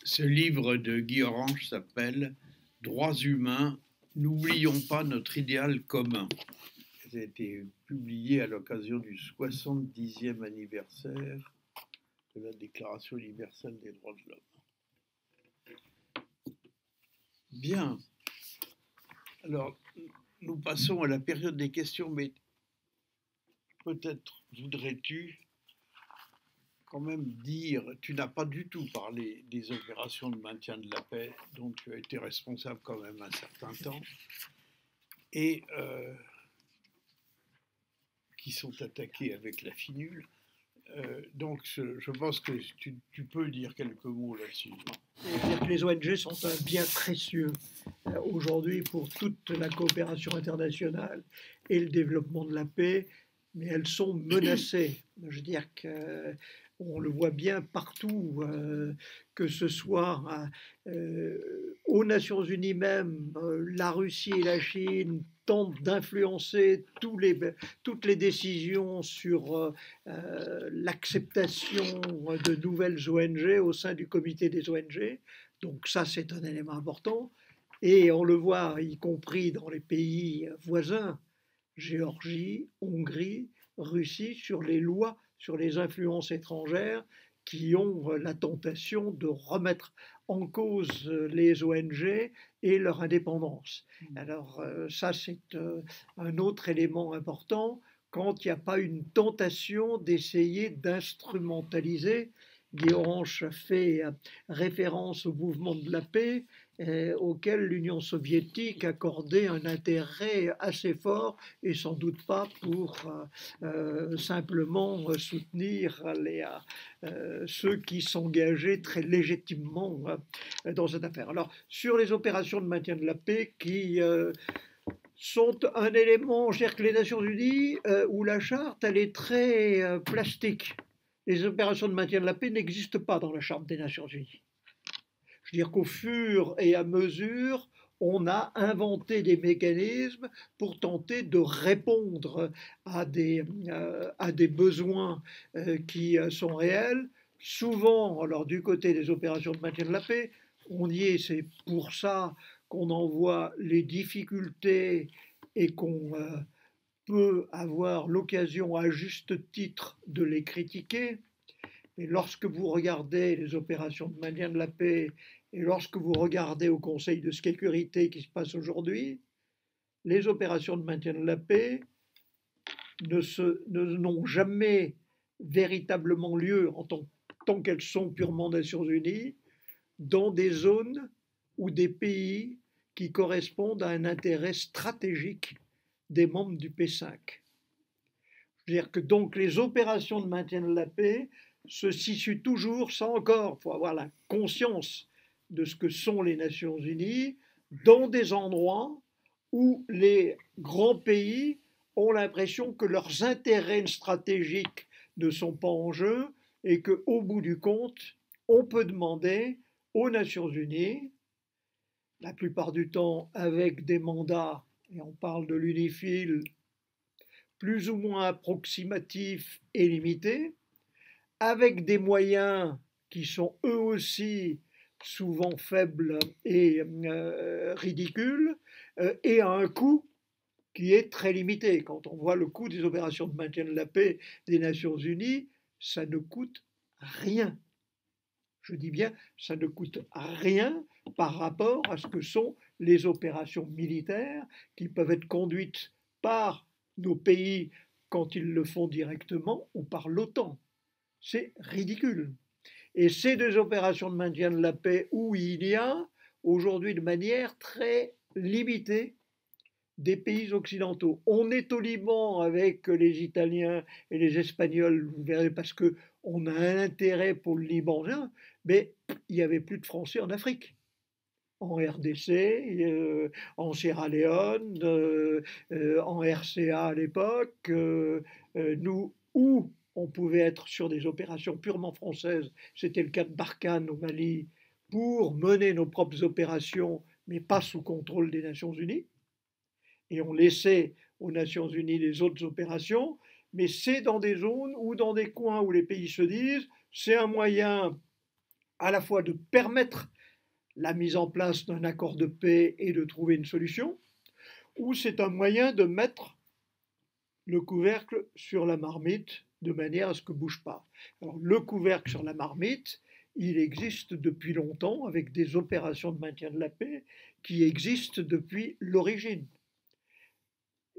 Ce livre de Guy Orange s'appelle « Droits humains, n'oublions pas notre idéal commun ». Ça a été publié à l'occasion du 70e anniversaire de la Déclaration universelle des droits de l'homme. Bien. Alors, nous passons à la période des questions, mais peut-être voudrais-tu quand même dire, tu n'as pas du tout parlé des opérations de maintien de la paix dont tu as été responsable quand même un certain temps et qui sont attaquées avec la finule. Donc, je pense que tu peux dire quelques mots là-dessus. C'est-à-dire que les ONG sont un bien précieux aujourd'hui pour toute la coopération internationale et le développement de la paix, mais elles sont menacées. Je veux dire qu'on le voit bien partout, que ce soit aux Nations Unies même, la Russie et la Chine tentent d'influencer toutes les décisions sur l'acceptation de nouvelles ONG au sein du comité des ONG. Donc ça, c'est un élément important. Et on le voit, y compris dans les pays voisins, Géorgie, Hongrie, Russie, sur les lois, sur les influences étrangères qui ont la tentation de remettre en cause les ONG et leur indépendance. Alors ça, c'est un autre élément important quand il n'y a pas une tentation d'essayer d'instrumentaliser. Guy Orange fait référence au mouvement de la paix auquel l'Union soviétique accordait un intérêt assez fort et sans doute pas pour simplement soutenir ceux qui s'engageaient très légitimement dans cette affaire. Alors, sur les opérations de maintien de la paix qui sont un élément, je veux dire que les Nations Unies, où la charte, elle est très plastique. Les opérations de maintien de la paix n'existent pas dans la Charte des Nations Unies. Je veux dire qu'au fur et à mesure, on a inventé des mécanismes pour tenter de répondre à des besoins qui sont réels. Souvent, alors du côté des opérations de maintien de la paix, on y est, c'est pour ça qu'on en voit les difficultés et qu'on peut avoir l'occasion à juste titre de les critiquer. Mais lorsque vous regardez les opérations de maintien de la paix et lorsque vous regardez au Conseil de sécurité qui se passe aujourd'hui, les opérations de maintien de la paix n'ont jamais véritablement lieu en tant qu'elles sont purement Nations Unies dans des zones ou des pays qui correspondent à un intérêt stratégique des membres du P5. C'est-à-dire que donc les opérations de maintien de la paix se situent toujours, ça encore, il faut avoir la conscience de ce que sont les Nations Unies, dans des endroits où les grands pays ont l'impression que leurs intérêts stratégiques ne sont pas en jeu et qu'au bout du compte, on peut demander aux Nations Unies, la plupart du temps avec des mandats, et on parle de l'UNIFIL, plus ou moins approximatifs et limités, avec des moyens qui sont eux aussi souvent faibles et ridicules, et à un coût qui est très limité. Quand on voit le coût des opérations de maintien de la paix des Nations Unies, ça ne coûte rien. Je dis bien, ça ne coûte rien par rapport à ce que sont les opérations militaires qui peuvent être conduites par nos pays quand ils le font directement ou par l'OTAN. C'est ridicule. Et ces deux opérations de maintien de la paix où il y a aujourd'hui de manière très limitée des pays occidentaux. On est au Liban avec les Italiens et les Espagnols, vous verrez, parce qu'on a un intérêt pour le Libanien, mais il n'y avait plus de Français en Afrique. En RDC, en Sierra Leone, en RCA à l'époque, nous, où on pouvait être sur des opérations purement françaises, c'était le cas de Barkhane au Mali, pour mener nos propres opérations, mais pas sous contrôle des Nations Unies. Et on laissait aux Nations Unies les autres opérations, mais c'est dans des zones ou dans des coins où les pays se disent, c'est un moyen à la fois de permettre la mise en place d'un accord de paix et de trouver une solution, ou c'est un moyen de mettre le couvercle sur la marmite de manière à ce que bouge pas. Alors, le couvercle sur la marmite, il existe depuis longtemps avec des opérations de maintien de la paix qui existent depuis l'origine.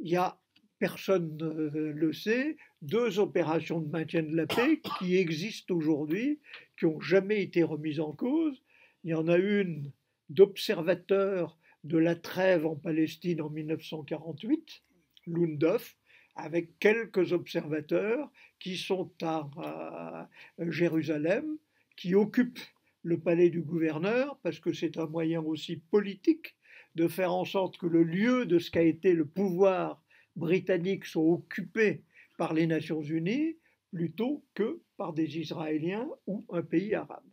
Il y a, personne ne le sait, 2 opérations de maintien de la paix qui existent aujourd'hui, qui n'ont jamais été remises en cause. Il y en a une d'observateur de la trêve en Palestine en 1948, l'UNDOF, avec quelques observateurs qui sont à Jérusalem, qui occupent le palais du gouverneur, parce que c'est un moyen aussi politique de faire en sorte que le lieu de ce qu'a été le pouvoir britannique soit occupé par les Nations Unies plutôt que par des Israéliens ou un pays arabe.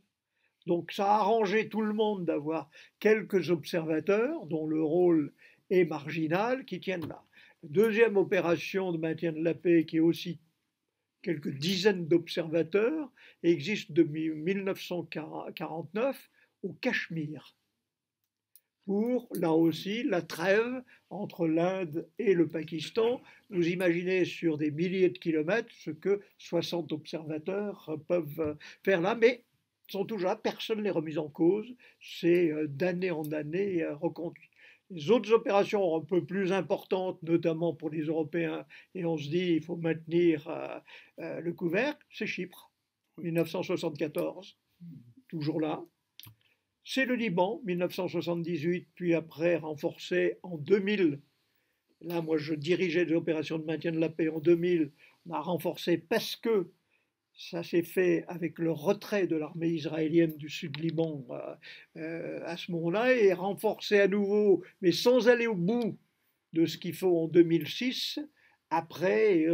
Donc ça a arrangé tout le monde d'avoir quelques observateurs dont le rôle est marginal qui tiennent là. Deuxième opération de maintien de la paix qui est aussi quelques dizaines d'observateurs existe depuis 1949 au Cachemire pour, là aussi, la trêve entre l'Inde et le Pakistan. Vous imaginez sur des milliers de kilomètres ce que 60 observateurs peuvent faire là, mais sont toujours là, personne ne les remis en cause, c'est d'année en année reconduit. Les autres opérations un peu plus importantes, notamment pour les Européens, et on se dit il faut maintenir le couvercle, c'est Chypre, 1974, toujours là. C'est le Liban, 1978, puis après renforcé en 2000. Là, moi, je dirigeais des opérations de maintien de la paix en 2000. On a renforcé parce que ça s'est fait avec le retrait de l'armée israélienne du sud Liban à ce moment-là, et renforcé à nouveau, mais sans aller au bout de ce qu'il faut en 2006, après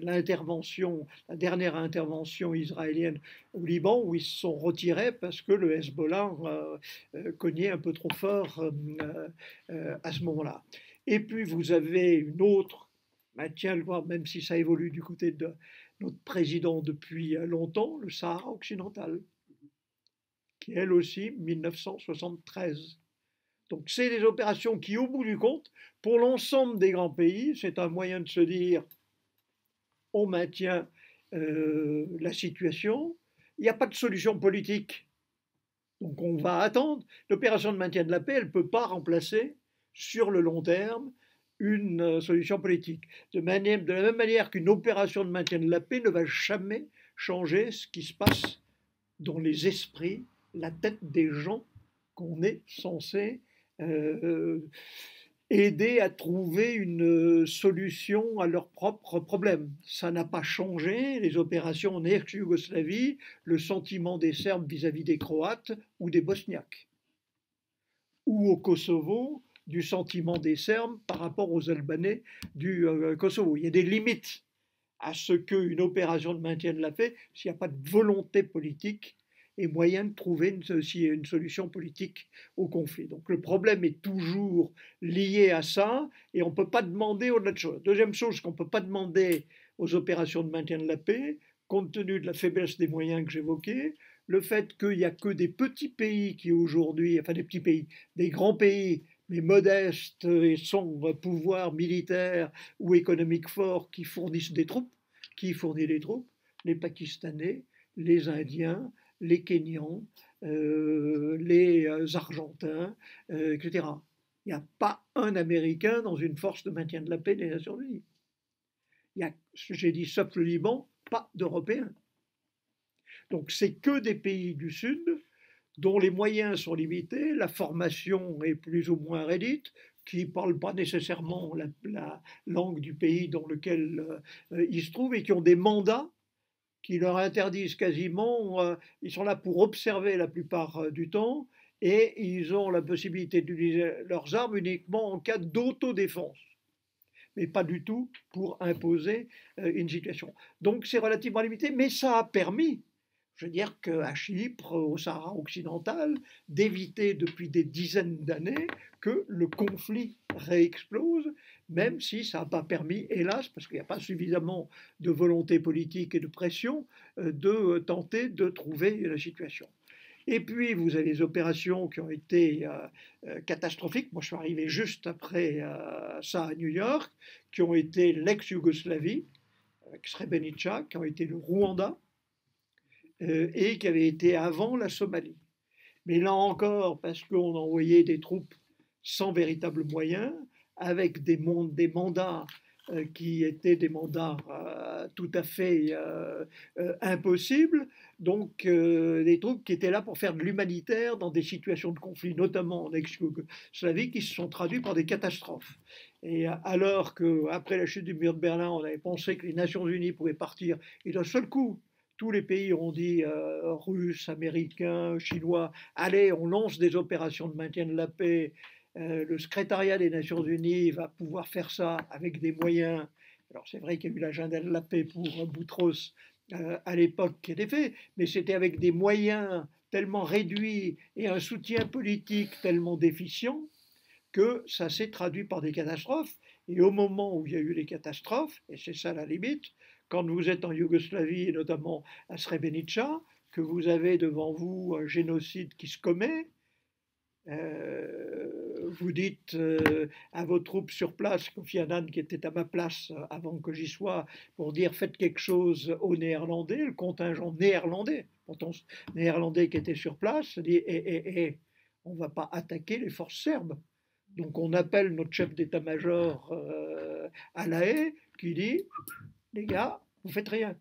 l'intervention, la dernière intervention israélienne au Liban, où ils se sont retirés parce que le Hezbollah cognait un peu trop fort à ce moment-là. Et puis vous avez une autre maintien, même si ça évolue du côté de notre président depuis longtemps, le Sahara occidental, qui est elle aussi 1973. Donc c'est des opérations qui, au bout du compte, pour l'ensemble des grands pays, c'est un moyen de se dire on maintient la situation, il n'y a pas de solution politique, donc on va attendre. L'opération de maintien de la paix, elle ne peut pas remplacer sur le long terme une solution politique. De la même manière qu'une opération de maintien de la paix ne va jamais changer ce qui se passe dans les esprits, la tête des gens qu'on est censé aider à trouver une solution à leurs propres problèmes. Ça n'a pas changé, les opérations en ex-Yougoslavie, le sentiment des Serbes vis-à-vis des Croates ou des Bosniaques. Ou au Kosovo, du sentiment des Serbes par rapport aux Albanais du Kosovo. Il y a des limites à ce qu'une opération de maintien de la paix, s'il n'y a pas de volonté politique et moyen de trouver une solution politique au conflit. Donc le problème est toujours lié à ça et on ne peut pas demander au-delà de choses. Deuxième chose qu'on ne peut pas demander aux opérations de maintien de la paix, compte tenu de la faiblesse des moyens que j'évoquais, le fait qu'il n'y a que des petits pays qui aujourd'hui, enfin des petits pays, des grands pays, mais modestes et sans pouvoir militaire ou économique fort qui fournissent des troupes. Qui fournit les troupes? Les Pakistanais, les Indiens, les Kenyans, les Argentins, etc. Il n'y a pas un Américain dans une force de maintien de la paix des Nations Unies. Il y a, j'ai dit, sauf le Liban, pas d'Européens. Donc c'est que des pays du Sud dont les moyens sont limités, la formation est plus ou moins réduite, qui ne parlent pas nécessairement la langue du pays dans lequel ils se trouvent et qui ont des mandats qui leur interdisent quasiment, ils sont là pour observer la plupart du temps et ils ont la possibilité d'utiliser leurs armes uniquement en cas d'autodéfense, mais pas du tout pour imposer une situation. Donc c'est relativement limité, mais ça a permis, je veux dire qu'à Chypre, au Sahara occidental, d'éviter depuis des dizaines d'années que le conflit réexplose, même si ça n'a pas permis, hélas, parce qu'il n'y a pas suffisamment de volonté politique et de pression, de tenter de trouver la situation. Et puis, vous avez les opérations qui ont été catastrophiques. Moi, je suis arrivé juste après ça à New York, qui ont été l'ex-Yougoslavie, avec Srebrenica, qui ont été le Rwanda, et qui avait été avant la Somalie. Mais là encore, parce qu'on envoyait des troupes sans véritable moyen, avec des mandats qui étaient des mandats tout à fait impossibles, donc des troupes qui étaient là pour faire de l'humanitaire dans des situations de conflit, notamment en ex-Yougoslavie, qui se sont traduites par des catastrophes. Et alors qu'après la chute du mur de Berlin, on avait pensé que les Nations Unies pouvaient partir, et d'un seul coup, tous les pays ont dit, Russes, Américains, Chinois, allez, on lance des opérations de maintien de la paix. Le secrétariat des Nations Unies va pouvoir faire ça avec des moyens. Alors c'est vrai qu'il y a eu l'agenda de la paix pour Boutros à l'époque qui était fait, mais c'était avec des moyens tellement réduits et un soutien politique tellement déficient que ça s'est traduit par des catastrophes. Et au moment où il y a eu les catastrophes, et c'est ça la limite, quand vous êtes en Yougoslavie, et notamment à Srebrenica, que vous avez devant vous un génocide qui se commet, vous dites à vos troupes sur place, Kofi Annan qui était à ma place avant que j'y sois, pour dire faites quelque chose aux Néerlandais, le contingent néerlandais, pourtant néerlandais qui était sur place, dit on ne va pas attaquer les forces serbes. Donc on appelle notre chef d'état-major à La Haye qui dit les gars, vous faites rien.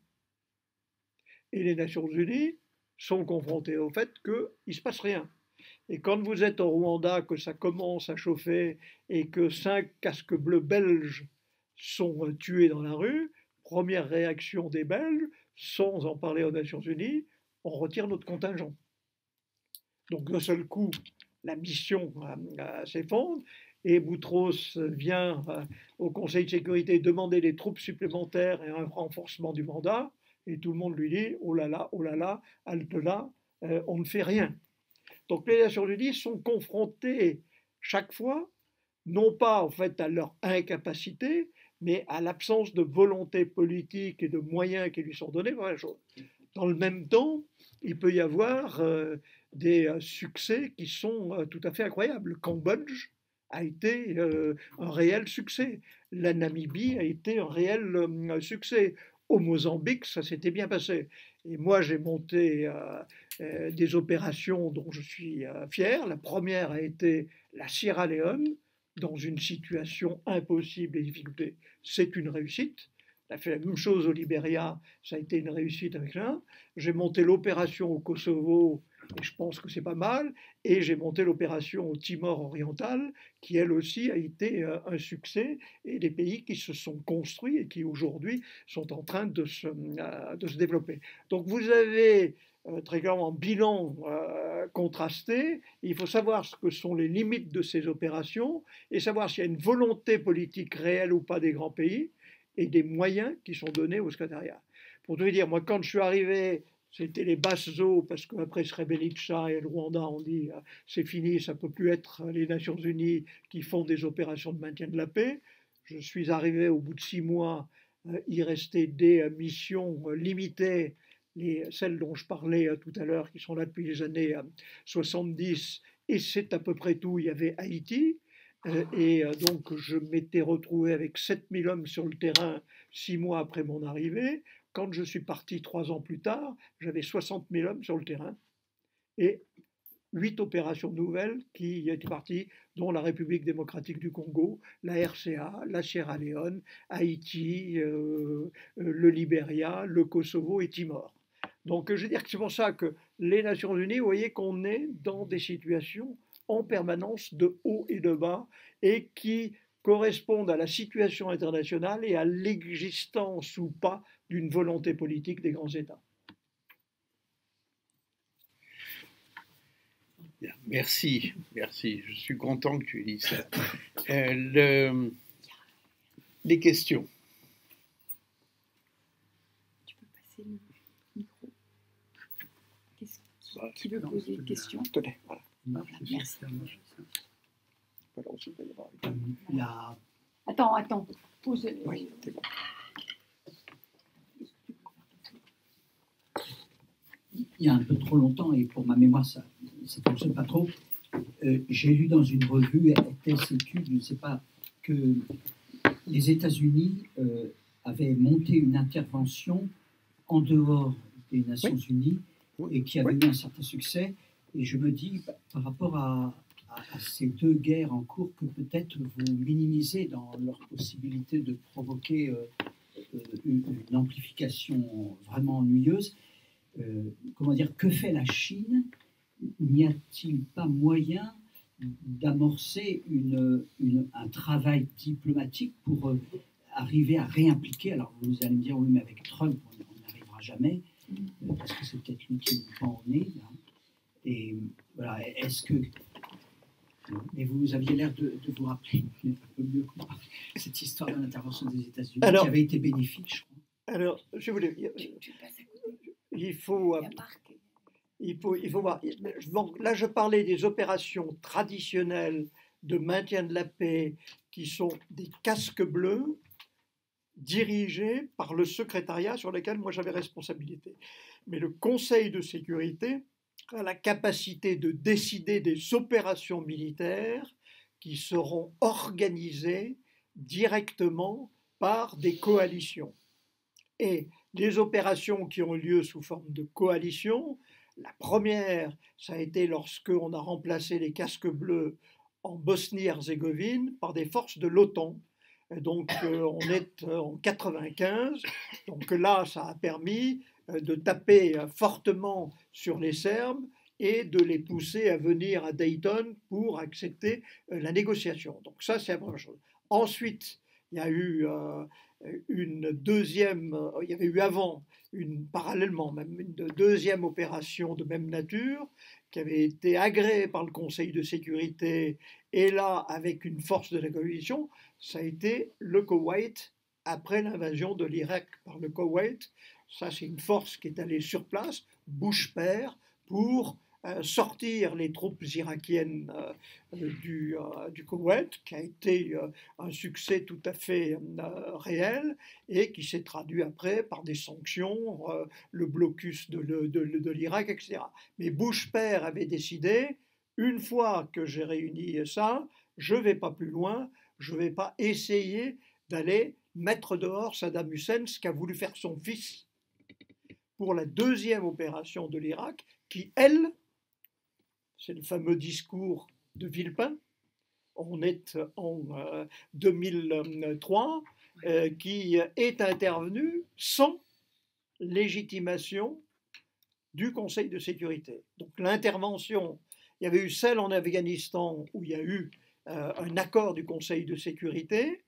Et les Nations Unies sont confrontées au fait qu'il ne se passe rien. Et quand vous êtes au Rwanda, que ça commence à chauffer et que 5 casques bleus belges sont tués dans la rue, première réaction des Belges, sans en parler aux Nations Unies, on retire notre contingent. Donc d'un seul coup, la mission s'effondre et Boutros vient au Conseil de sécurité demander des troupes supplémentaires et un renforcement du mandat, et tout le monde lui dit oh là là, halte là, on ne fait rien. Donc les Nations Unies sont confrontées chaque fois, non pas en fait à leur incapacité, mais à l'absence de volonté politique et de moyens qui lui sont donnés. Dans le même temps, il peut y avoir des succès qui sont tout à fait incroyables. Le Cambodge a été un réel succès. La Namibie a été un réel succès. Au Mozambique, ça s'était bien passé. Et moi, j'ai monté des opérations dont je suis fier. La première a été la Sierra Leone, dans une situation impossible et difficulté. C'est une réussite. On a fait la même chose au Libéria, ça a été une réussite avec ça. J'ai monté l'opération au Kosovo, et je pense que c'est pas mal. Et j'ai monté l'opération au Timor oriental, qui elle aussi a été un succès, et des pays qui se sont construits et qui aujourd'hui sont en train de se développer. Donc vous avez très clairement un bilan contrasté. Il faut savoir ce que sont les limites de ces opérations et savoir s'il y a une volonté politique réelle ou pas des grands pays et des moyens qui sont donnés au secrétariat. Pour te dire, moi quand je suis arrivé, c'était les basses eaux, parce qu'après Srebrenica et le Rwanda, on dit c'est fini, ça ne peut plus être les Nations Unies qui font des opérations de maintien de la paix. Je suis arrivé au bout de 6 mois, il restait des missions limitées, celles dont je parlais tout à l'heure, qui sont là depuis les années 70, et c'est à peu près tout. Il y avait Haïti, et donc je m'étais retrouvé avec 7000 hommes sur le terrain 6 mois après mon arrivée. Quand je suis parti 3 ans plus tard, j'avais 60 000 hommes sur le terrain et 8 opérations nouvelles qui étaient parties, dont la République démocratique du Congo, la RCA, la Sierra Leone, Haïti, le Libéria, le Kosovo et Timor. Donc je veux dire que c'est pour ça que les Nations Unies, vous voyez qu'on est dans des situations en permanence de haut et de bas et qui correspondent à la situation internationale et à l'existence ou pas d'une volonté politique des grands États. Bien, merci, merci. Je suis content que tu aies dit ça. Les questions. Tu peux passer le micro. Qui veut poser une question? Tenez, voilà. Merci. Attends. Pose. Oui, c'est bon. Il y a un peu trop longtemps, et pour ma mémoire, ça ne fonctionne pas trop, j'ai lu dans une revue, était-ce étude, je ne sais pas, que les États-Unis avaient monté une intervention en dehors des Nations Unies et qui avait eu un certain succès. Et je me dis, par rapport à ces deux guerres en cours, que peut-être vous minimisez dans leur possibilité de provoquer une amplification vraiment ennuyeuse. Comment dire, que fait la Chine? N'y a-t-il pas moyen d'amorcer un travail diplomatique pour arriver à réimpliquer. Alors vous allez me dire, oui, mais avec Trump, on n'arrivera jamais, parce que c'est peut-être lui qui nous pend au nez. Là. Et voilà, est-ce que... Mais vous aviez l'air de vous rappeler un peu mieux que moi, cette histoire de l'intervention des États-Unis qui avait été bénéfique, je crois. Alors, je voulais... Tu passes à côté. Il faut... La marque. Il faut voir. Là, je parlais des opérations traditionnelles de maintien de la paix qui sont des casques bleus dirigés par le secrétariat sur lequel moi j'avais responsabilité. Mais le Conseil de sécurité a la capacité de décider des opérations militaires qui seront organisées directement par des coalitions. Et les opérations qui ont lieu sous forme de coalition, la première, ça a été lorsqu'on a remplacé les casques bleus en Bosnie-Herzégovine par des forces de l'OTAN. Donc on est en 95. Donc là, ça a permis de taper fortement sur les Serbes et de les pousser à venir à Dayton pour accepter la négociation. Donc ça, c'est la première chose. Ensuite, il y a eu une deuxième, il y avait eu avant, parallèlement même, une deuxième opération de même nature qui avait été agréée par le Conseil de sécurité et là, avec une force de la coalition, ça a été le Koweït après l'invasion de l'Irak par le Koweït. Ça, c'est une force qui est allée sur place, bouche père, pour sortir les troupes irakiennes du Koweït, qui a été un succès tout à fait réel et qui s'est traduit après par des sanctions, le blocus de l'Irak, etc. Mais Bush père avait décidé, une fois que j'ai réuni ça, je ne vais pas plus loin, je ne vais pas essayer d'aller mettre dehors Saddam Hussein, ce qu'a voulu faire son fils pour la deuxième opération de l'Irak, qui, elle, c'est le fameux discours de Villepin, on est en 2003, qui est intervenu sans légitimation du Conseil de sécurité. Donc l'intervention, il y avait eu celle en Afghanistan où il y a eu un accord du Conseil de sécurité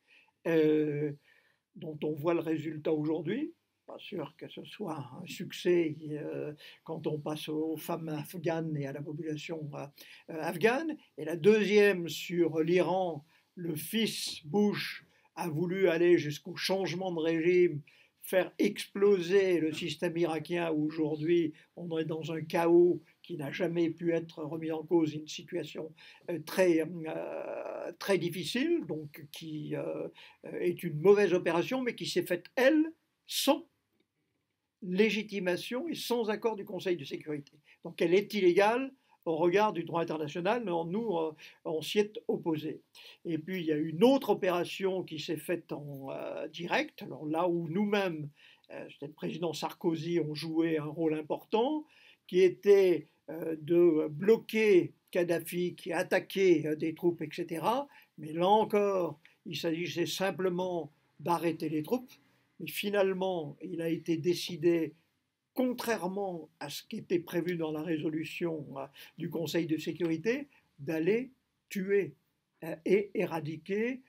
dont on voit le résultat aujourd'hui. Pas sûr que ce soit un succès quand on passe aux femmes afghanes et à la population afghane. Et la deuxième sur l'Iran, le fils Bush a voulu aller jusqu'au changement de régime, faire exploser le système irakien où aujourd'hui on est dans un chaos qui n'a jamais pu être remis en cause, une situation très difficile, donc qui est une mauvaise opération, mais qui s'est faite, elle, sans légitimation et sans accord du Conseil de sécurité. Donc elle est illégale au regard du droit international, mais nous, on s'y est opposé. Et puis il y a une autre opération qui s'est faite en direct, alors là où nous-mêmes, c'était le président Sarkozy, ont joué un rôle important, qui était de bloquer Kadhafi qui attaquait des troupes, etc. Mais là encore, il s'agissait simplement d'arrêter les troupes. Mais finalement, il a été décidé, contrairement à ce qui était prévu dans la résolution du Conseil de sécurité, d'aller tuer et éradiquer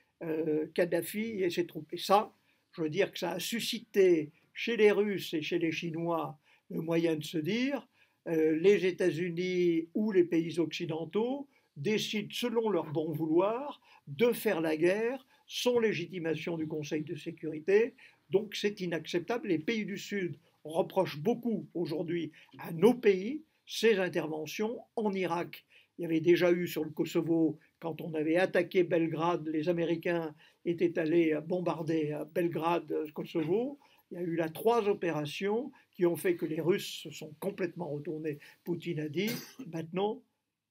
Kadhafi et ses troupes. Et ça, je veux dire que ça a suscité chez les Russes et chez les Chinois le moyen de se dire les États-Unis ou les pays occidentaux décident selon leur bon vouloir de faire la guerre sans légitimation du Conseil de sécurité. Donc c'est inacceptable. Les pays du Sud reprochent beaucoup aujourd'hui à nos pays ces interventions. En Irak, il y avait déjà eu sur le Kosovo, quand on avait attaqué Belgrade, les Américains étaient allés bombarder Belgrade, Kosovo. Il y a eu là 3 opérations qui ont fait que les Russes se sont complètement retournés. Poutine a dit, maintenant,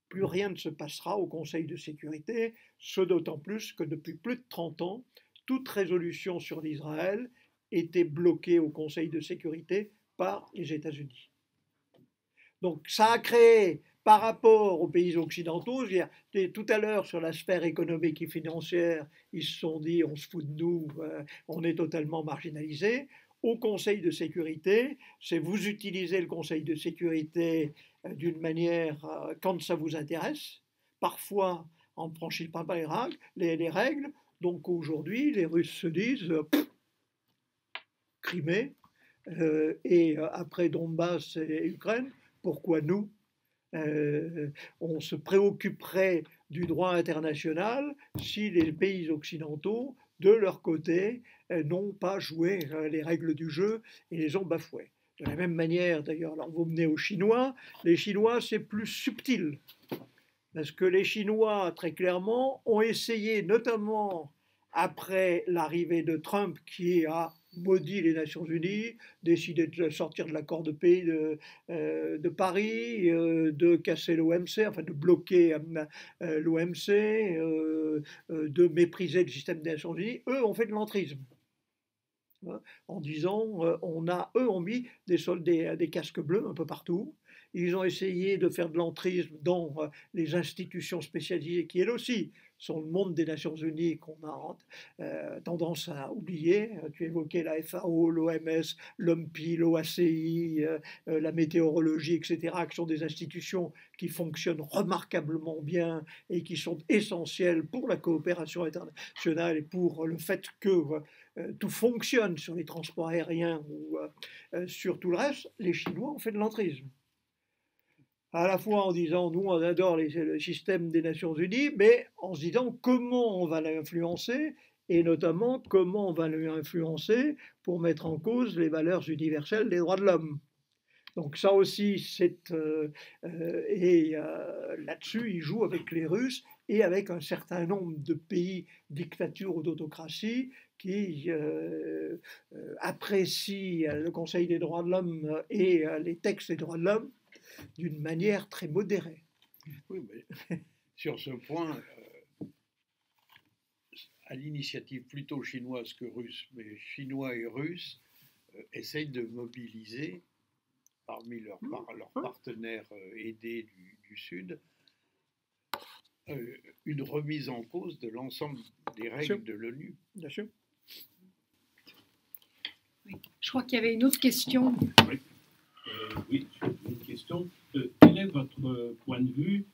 plus rien ne se passera au Conseil de sécurité, ce d'autant plus que depuis plus de 30 ans, toute résolution sur l'Israël était bloquée au Conseil de sécurité par les États-Unis. Donc ça a créé, par rapport aux pays occidentaux, tout à l'heure sur la sphère économique et financière, ils se sont dit on se fout de nous, on est totalement marginalisé. Au Conseil de sécurité, c'est vous utilisez le Conseil de sécurité d'une manière quand ça vous intéresse, parfois en ne franchissent pas les règles. Donc aujourd'hui, les Russes se disent Crimée, et après Donbass et Ukraine, pourquoi nous on se préoccuperait du droit international si les pays occidentaux, de leur côté, n'ont pas joué les règles du jeu et les ont bafouées. De la même manière, d'ailleurs, alors vous menez aux Chinois, les Chinois, c'est plus subtil. Parce que les Chinois, très clairement, ont essayé, notamment après l'arrivée de Trump, qui a maudit les Nations Unies, décidé de sortir de l'accord de paix de Paris, de casser l'OMC, enfin de bloquer l'OMC, de mépriser le système des Nations Unies, eux ont fait de l'entrisme. En disant, eux ont mis des casques bleus un peu partout. Ils ont essayé de faire de l'entrisme dans les institutions spécialisées qui, elles aussi, sont le monde des Nations Unies qu'on a tendance à oublier. Tu évoquais la FAO, l'OMS, l'OMPI, l'OACI, la météorologie, etc., qui sont des institutions qui fonctionnent remarquablement bien et qui sont essentielles pour la coopération internationale et pour le fait que tout fonctionne sur les transports aériens ou sur tout le reste. Les Chinois ont fait de l'entrisme. À la fois en disant nous on adore le système des Nations Unies, mais en se disant comment on va l'influencer et notamment comment on va l'influencer pour mettre en cause les valeurs universelles des droits de l'homme. Donc ça aussi, là-dessus, ils jouent avec les Russes et avec un certain nombre de pays, dictatures ou d'autocraties, qui apprécient le Conseil des droits de l'homme et les textes des droits de l'homme d'une manière très modérée. Oui, mais sur ce point, à l'initiative plutôt chinoise que russe, mais chinois et russes essayent de mobiliser parmi leurs partenaires aidés du Sud une remise en cause de l'ensemble des règles de l'ONU. Bien sûr. Oui. Je crois qu'il y avait une autre question. Oui, oui, une question. Quel est votre point de vue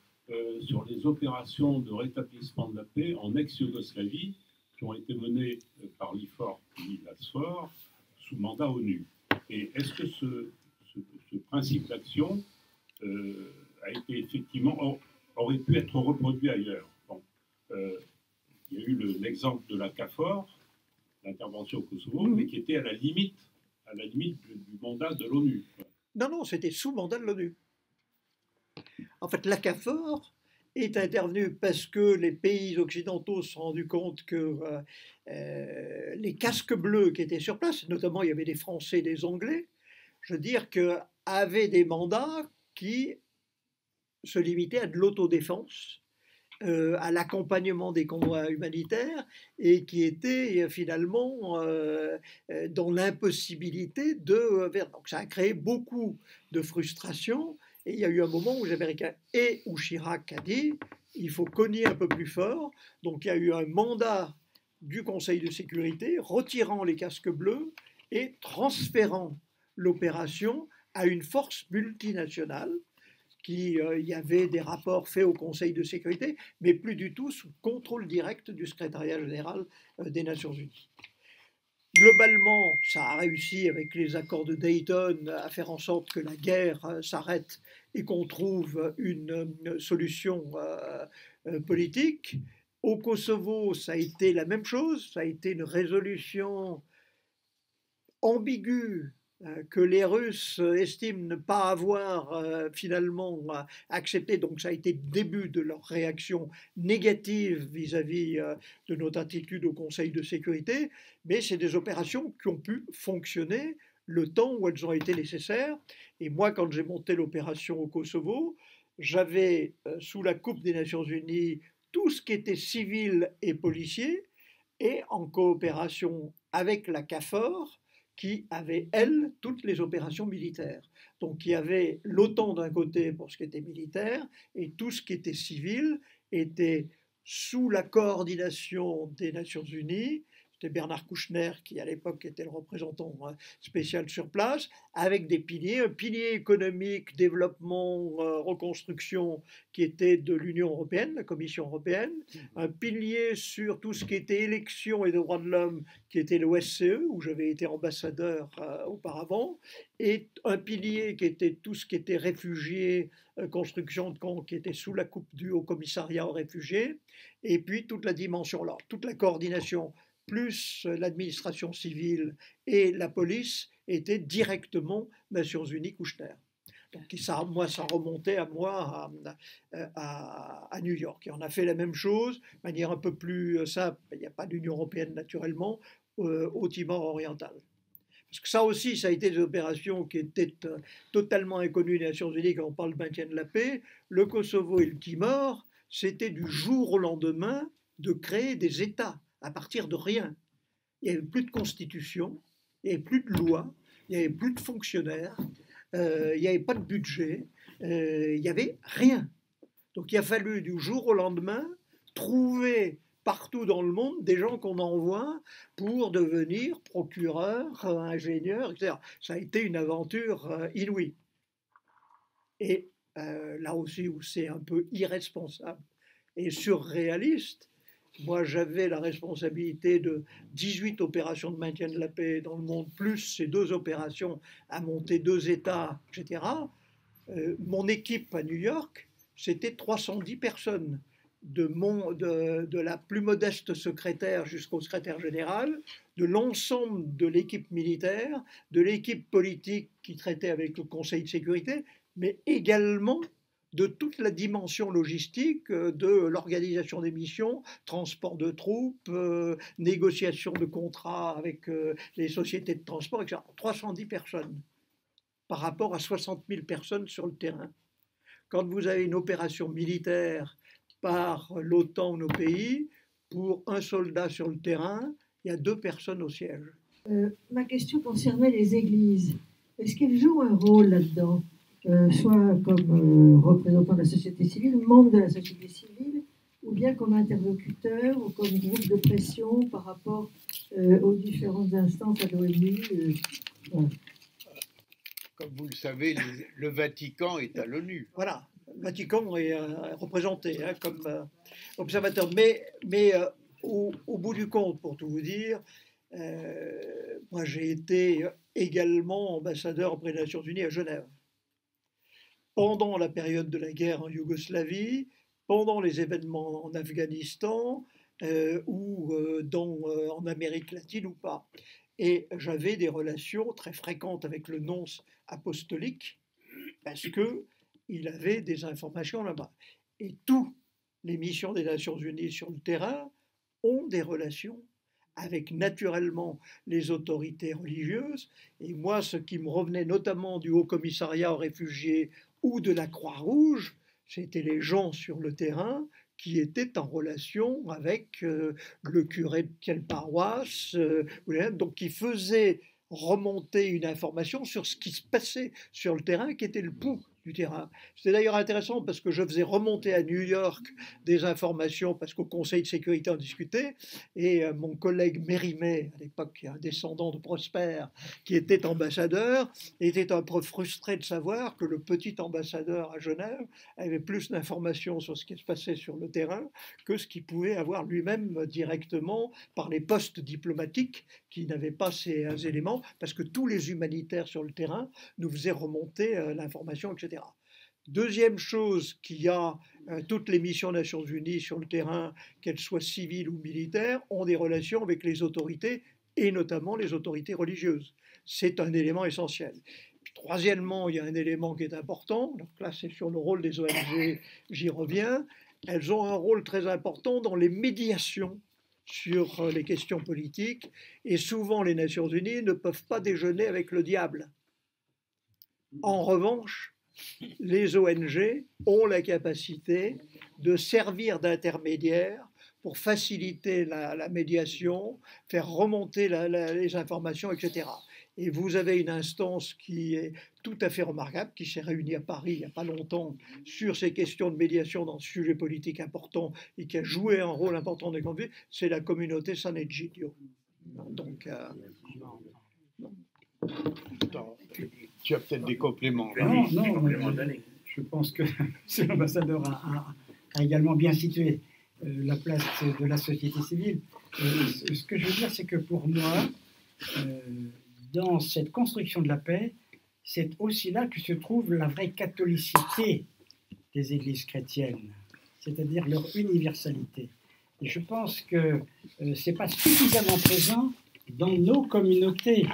sur les opérations de rétablissement de la paix en ex-Yougoslavie qui ont été menées par l'IFOR et l'ASFOR sous mandat ONU? Et est-ce que ce principe d'action a été effectivement, aurait pu être reproduit ailleurs? Bon, il y a eu l'exemple de la CAFOR, l'intervention au Kosovo, mais qui était à la limite du mandat de l'ONU. Non, c'était sous mandat de l'ONU. En fait, la CAFOR est intervenue parce que les pays occidentaux se sont rendus compte que les casques bleus qui étaient sur place, notamment il y avait des Français et des Anglais, je veux dire, avaient des mandats qui se limitaient à de l'autodéfense, à l'accompagnement des convois humanitaires et qui étaient finalement dans l'impossibilité de... Donc ça a créé beaucoup de frustration et il y a eu un moment où les Américains et où Chirac a dit il faut cogner un peu plus fort. Donc il y a eu un mandat du Conseil de sécurité retirant les casques bleus et transférant l'opération à une force multinationale il y avait des rapports faits au Conseil de sécurité, mais plus du tout sous contrôle direct du secrétariat général des Nations Unies. Globalement, ça a réussi avec les accords de Dayton à faire en sorte que la guerre s'arrête et qu'on trouve une solution politique. Au Kosovo, ça a été la même chose, ça a été une résolution ambiguë que les Russes estiment ne pas avoir finalement accepté. Donc ça a été le début de leur réaction négative vis-à-vis de notre attitude au Conseil de sécurité, mais c'est des opérations qui ont pu fonctionner le temps où elles ont été nécessaires. Et moi, quand j'ai monté l'opération au Kosovo, j'avais sous la coupe des Nations Unies tout ce qui était civil et policier, et en coopération avec la CAFOR, qui avait, elle, toutes les opérations militaires. Donc il y avait l'OTAN d'un côté pour ce qui était militaire, et tout ce qui était civil était sous la coordination des Nations Unies, c'était Bernard Kouchner qui à l'époque était le représentant spécial sur place, avec des piliers, un pilier économique, développement, reconstruction qui était de l'Union européenne, la Commission européenne, un pilier sur tout ce qui était élection et droits de l'homme qui était le OSCE, où j'avais été ambassadeur auparavant, et un pilier qui était tout ce qui était réfugiés, construction de camps qui était sous la coupe du Haut Commissariat aux réfugiés, et puis toute la dimension là, toute la coordination, plus l'administration civile et la police était directement Nations Unies Kouchner. Donc ça, moi, ça remontait à moi à New York. Et on a fait la même chose, de manière un peu plus simple, il n'y a pas d'Union européenne naturellement, au Timor oriental. Parce que ça aussi, ça a été des opérations qui étaient totalement inconnues des Nations Unies quand on parle de maintien de la paix. Le Kosovo et le Timor, c'était du jour au lendemain de créer des États à partir de rien. Il n'y avait plus de constitution, il n'y avait plus de loi, il n'y avait plus de fonctionnaires, il n'y avait pas de budget, il n'y avait rien. Donc il a fallu du jour au lendemain trouver partout dans le monde des gens qu'on envoie pour devenir procureurs, ingénieurs, etc. Ça a été une aventure inouïe. Et là aussi où c'est un peu irresponsable et surréaliste, moi j'avais la responsabilité de 18 opérations de maintien de la paix dans le monde, plus ces 2 opérations à monter 2 États, etc. Mon équipe à New York, c'était 310 personnes. De la plus modeste secrétaire jusqu'au secrétaire général, de l'ensemble de l'équipe militaire, de l'équipe politique qui traitait avec le Conseil de sécurité, mais également de toute la dimension logistique de l'organisation des missions, transport de troupes, négociation de contrats avec les sociétés de transport, etc. 310 personnes par rapport à 60 000 personnes sur le terrain. Quand vous avez une opération militaire par l'OTAN ou nos pays, pour un soldat sur le terrain, il y a 2 personnes au siège. Ma question concernait les églises. Est-ce qu'elles jouent un rôle là-dedans, soit comme représentant de la société civile, membre de la société civile, ou bien comme interlocuteur, ou comme groupe de pression par rapport aux différentes instances à l'ONU voilà. Comme vous le savez, le Vatican est à l'ONU. Voilà. Le Vatican est représenté comme observateur. Mais au bout du compte, pour tout vous dire, moi j'ai été également ambassadeur auprès des Nations Unies à Genève. Pendant la période de la guerre en Yougoslavie, pendant les événements en Afghanistan ou en Amérique latine ou pas. Et j'avais des relations très fréquentes avec le nonce apostolique parce que il avait des informations là-bas. Et toutes les missions des Nations Unies sur le terrain ont des relations avec naturellement les autorités religieuses. Et moi, ce qui me revenait notamment du Haut Commissariat aux réfugiés ou de la Croix-Rouge, c'était les gens sur le terrain qui étaient en relation avec le curé de quelle paroisse, donc qui faisaient remonter une information sur ce qui se passait sur le terrain, qui était le pouls du terrain. C'était d'ailleurs intéressant parce que je faisais remonter à New York des informations parce qu'au Conseil de sécurité on discutait et mon collègue Mérimée, à l'époque un descendant de Prosper, qui était ambassadeur, était un peu frustré de savoir que le petit ambassadeur à Genève avait plus d'informations sur ce qui se passait sur le terrain que ce qu'il pouvait avoir lui-même directement par les postes diplomatiques qui n'avaient pas ces éléments parce que tous les humanitaires sur le terrain nous faisaient remonter l'information, etc. Deuxième chose qu'il y a, toutes les missions des Nations Unies sur le terrain, qu'elles soient civiles ou militaires, ont des relations avec les autorités et notamment les autorités religieuses. C'est un élément essentiel. Puis, troisièmement, il y a un élément qui est important, donc là c'est sur le rôle des ONG, j'y reviens, elles ont un rôle très important dans les médiations sur les questions politiques et souvent les Nations Unies ne peuvent pas déjeuner avec le diable. En revanche, les ONG ont la capacité de servir d'intermédiaire pour faciliter la médiation, faire remonter les informations, etc. Et vous avez une instance qui est tout à fait remarquable, qui s'est réunie à Paris il n'y a pas longtemps sur ces questions de médiation dans ce sujet politique important et qui a joué un rôle important dans les conflits, c'est la communauté San Egidio. Donc, Attends, tu as peut-être des compléments. Là. Non, je pense que M. l'ambassadeur a également bien situé la place de la société civile. Ce que je veux dire, c'est que pour moi, dans cette construction de la paix, c'est aussi là que se trouve la vraie catholicité des églises chrétiennes, c'est-à-dire leur universalité. Et je pense que ce n'est pas suffisamment présent dans nos communautés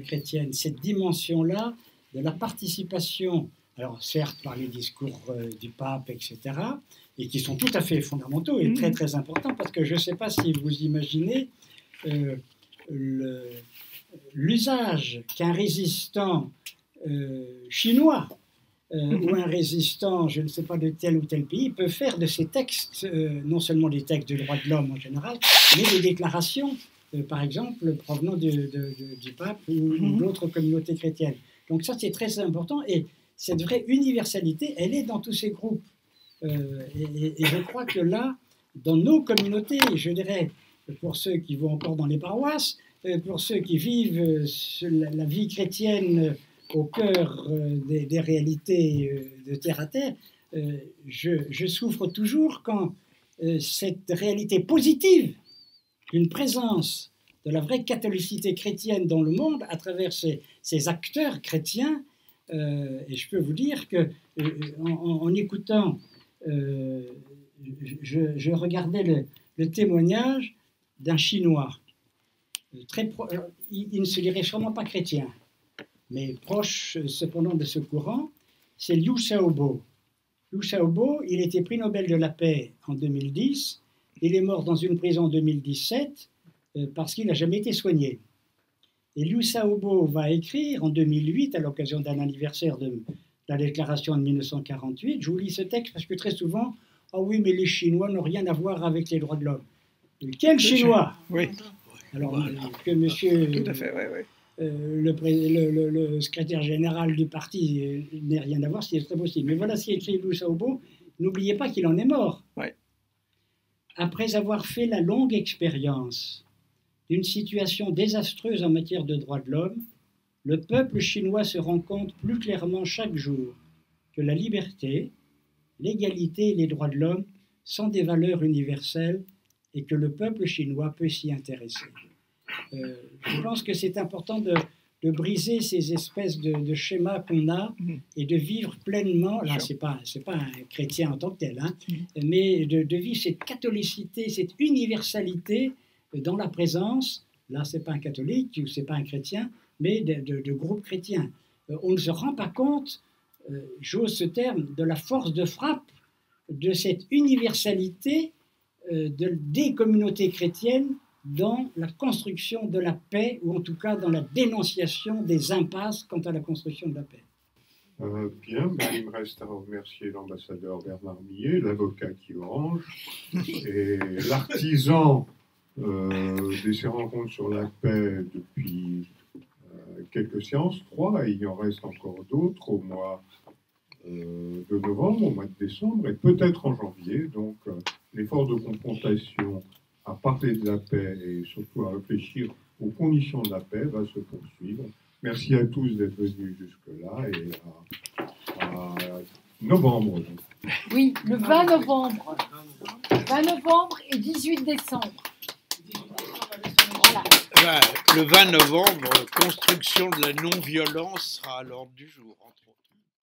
chrétiennes, cette dimension-là de la participation, alors certes par les discours du pape, etc., et qui sont tout à fait fondamentaux et très très importants, parce que je ne sais pas si vous imaginez l'usage qu'un résistant chinois ou un résistant, je ne sais pas, de tel ou tel pays, peut faire de ces textes, non seulement des textes de droits de l'homme en général, mais des déclarations, par exemple, provenant du pape ou d'autres communautés chrétiennes. Donc ça, c'est très important, et cette vraie universalité, elle est dans tous ces groupes. Et je crois que là, dans nos communautés, je dirais, pour ceux qui vont encore dans les paroisses, pour ceux qui vivent la vie chrétienne au cœur des réalités de terre à terre, je souffre toujours quand cette réalité positive d'une présence de la vraie catholicité chrétienne dans le monde à travers ces acteurs chrétiens, et je peux vous dire que en écoutant, je regardais le témoignage d'un Chinois, il ne se dirait sûrement pas chrétien, mais proche cependant de ce courant, c'est Liu Xiaobo. Liu Xiaobo, il était prix Nobel de la paix en 2010, il est mort dans une prison en 2017 parce qu'il n'a jamais été soigné. Et Liu Xiaobo va écrire en 2008, à l'occasion d'un anniversaire de la déclaration de 1948, je vous lis ce texte parce que très souvent, ah oui, mais les Chinois n'ont rien à voir avec les droits de l'homme. Quel Chinois? Oui. Alors que monsieur... Tout à fait, oui. Le secrétaire général du parti n'ait rien à voir, c'est très possible. Mais voilà ce qu'écrit Liu Xiaobo. N'oubliez pas qu'il en est mort. Ouais. Après avoir fait la longue expérience d'une situation désastreuse en matière de droits de l'homme, le peuple chinois se rend compte plus clairement chaque jour que la liberté, l'égalité et les droits de l'homme sont des valeurs universelles et que le peuple chinois peut s'y intéresser. Je pense que c'est important de briser ces espèces de schémas qu'on a et de vivre pleinement, là c'est pas un chrétien en tant que tel, hein, mais de vivre cette catholicité, cette universalité dans la présence, là c'est pas un catholique ou c'est pas un chrétien, mais de groupes chrétiens. On ne se rend pas compte, j'ose ce terme, de la force de frappe de cette universalité des communautés chrétiennes dans la construction de la paix, ou en tout cas dans la dénonciation des impasses quant à la construction de la paix. Bien, ben, il me reste à remercier l'ambassadeur Bernard Millet, l'avocat qui orange, et l'artisan de ces rencontres sur la paix depuis quelques séances, 3, et il y en reste encore d'autres au mois de novembre, au mois de décembre, et peut-être en janvier. Donc l'effort de confrontation à parler de la paix et surtout à réfléchir aux conditions de la paix va se poursuivre. Merci à tous d'être venus jusque-là et à novembre. Oui, le 20 novembre. 20 novembre et 18 décembre. Voilà. Le 20 novembre, construction de la non-violence sera à l'ordre du jour, entre autres.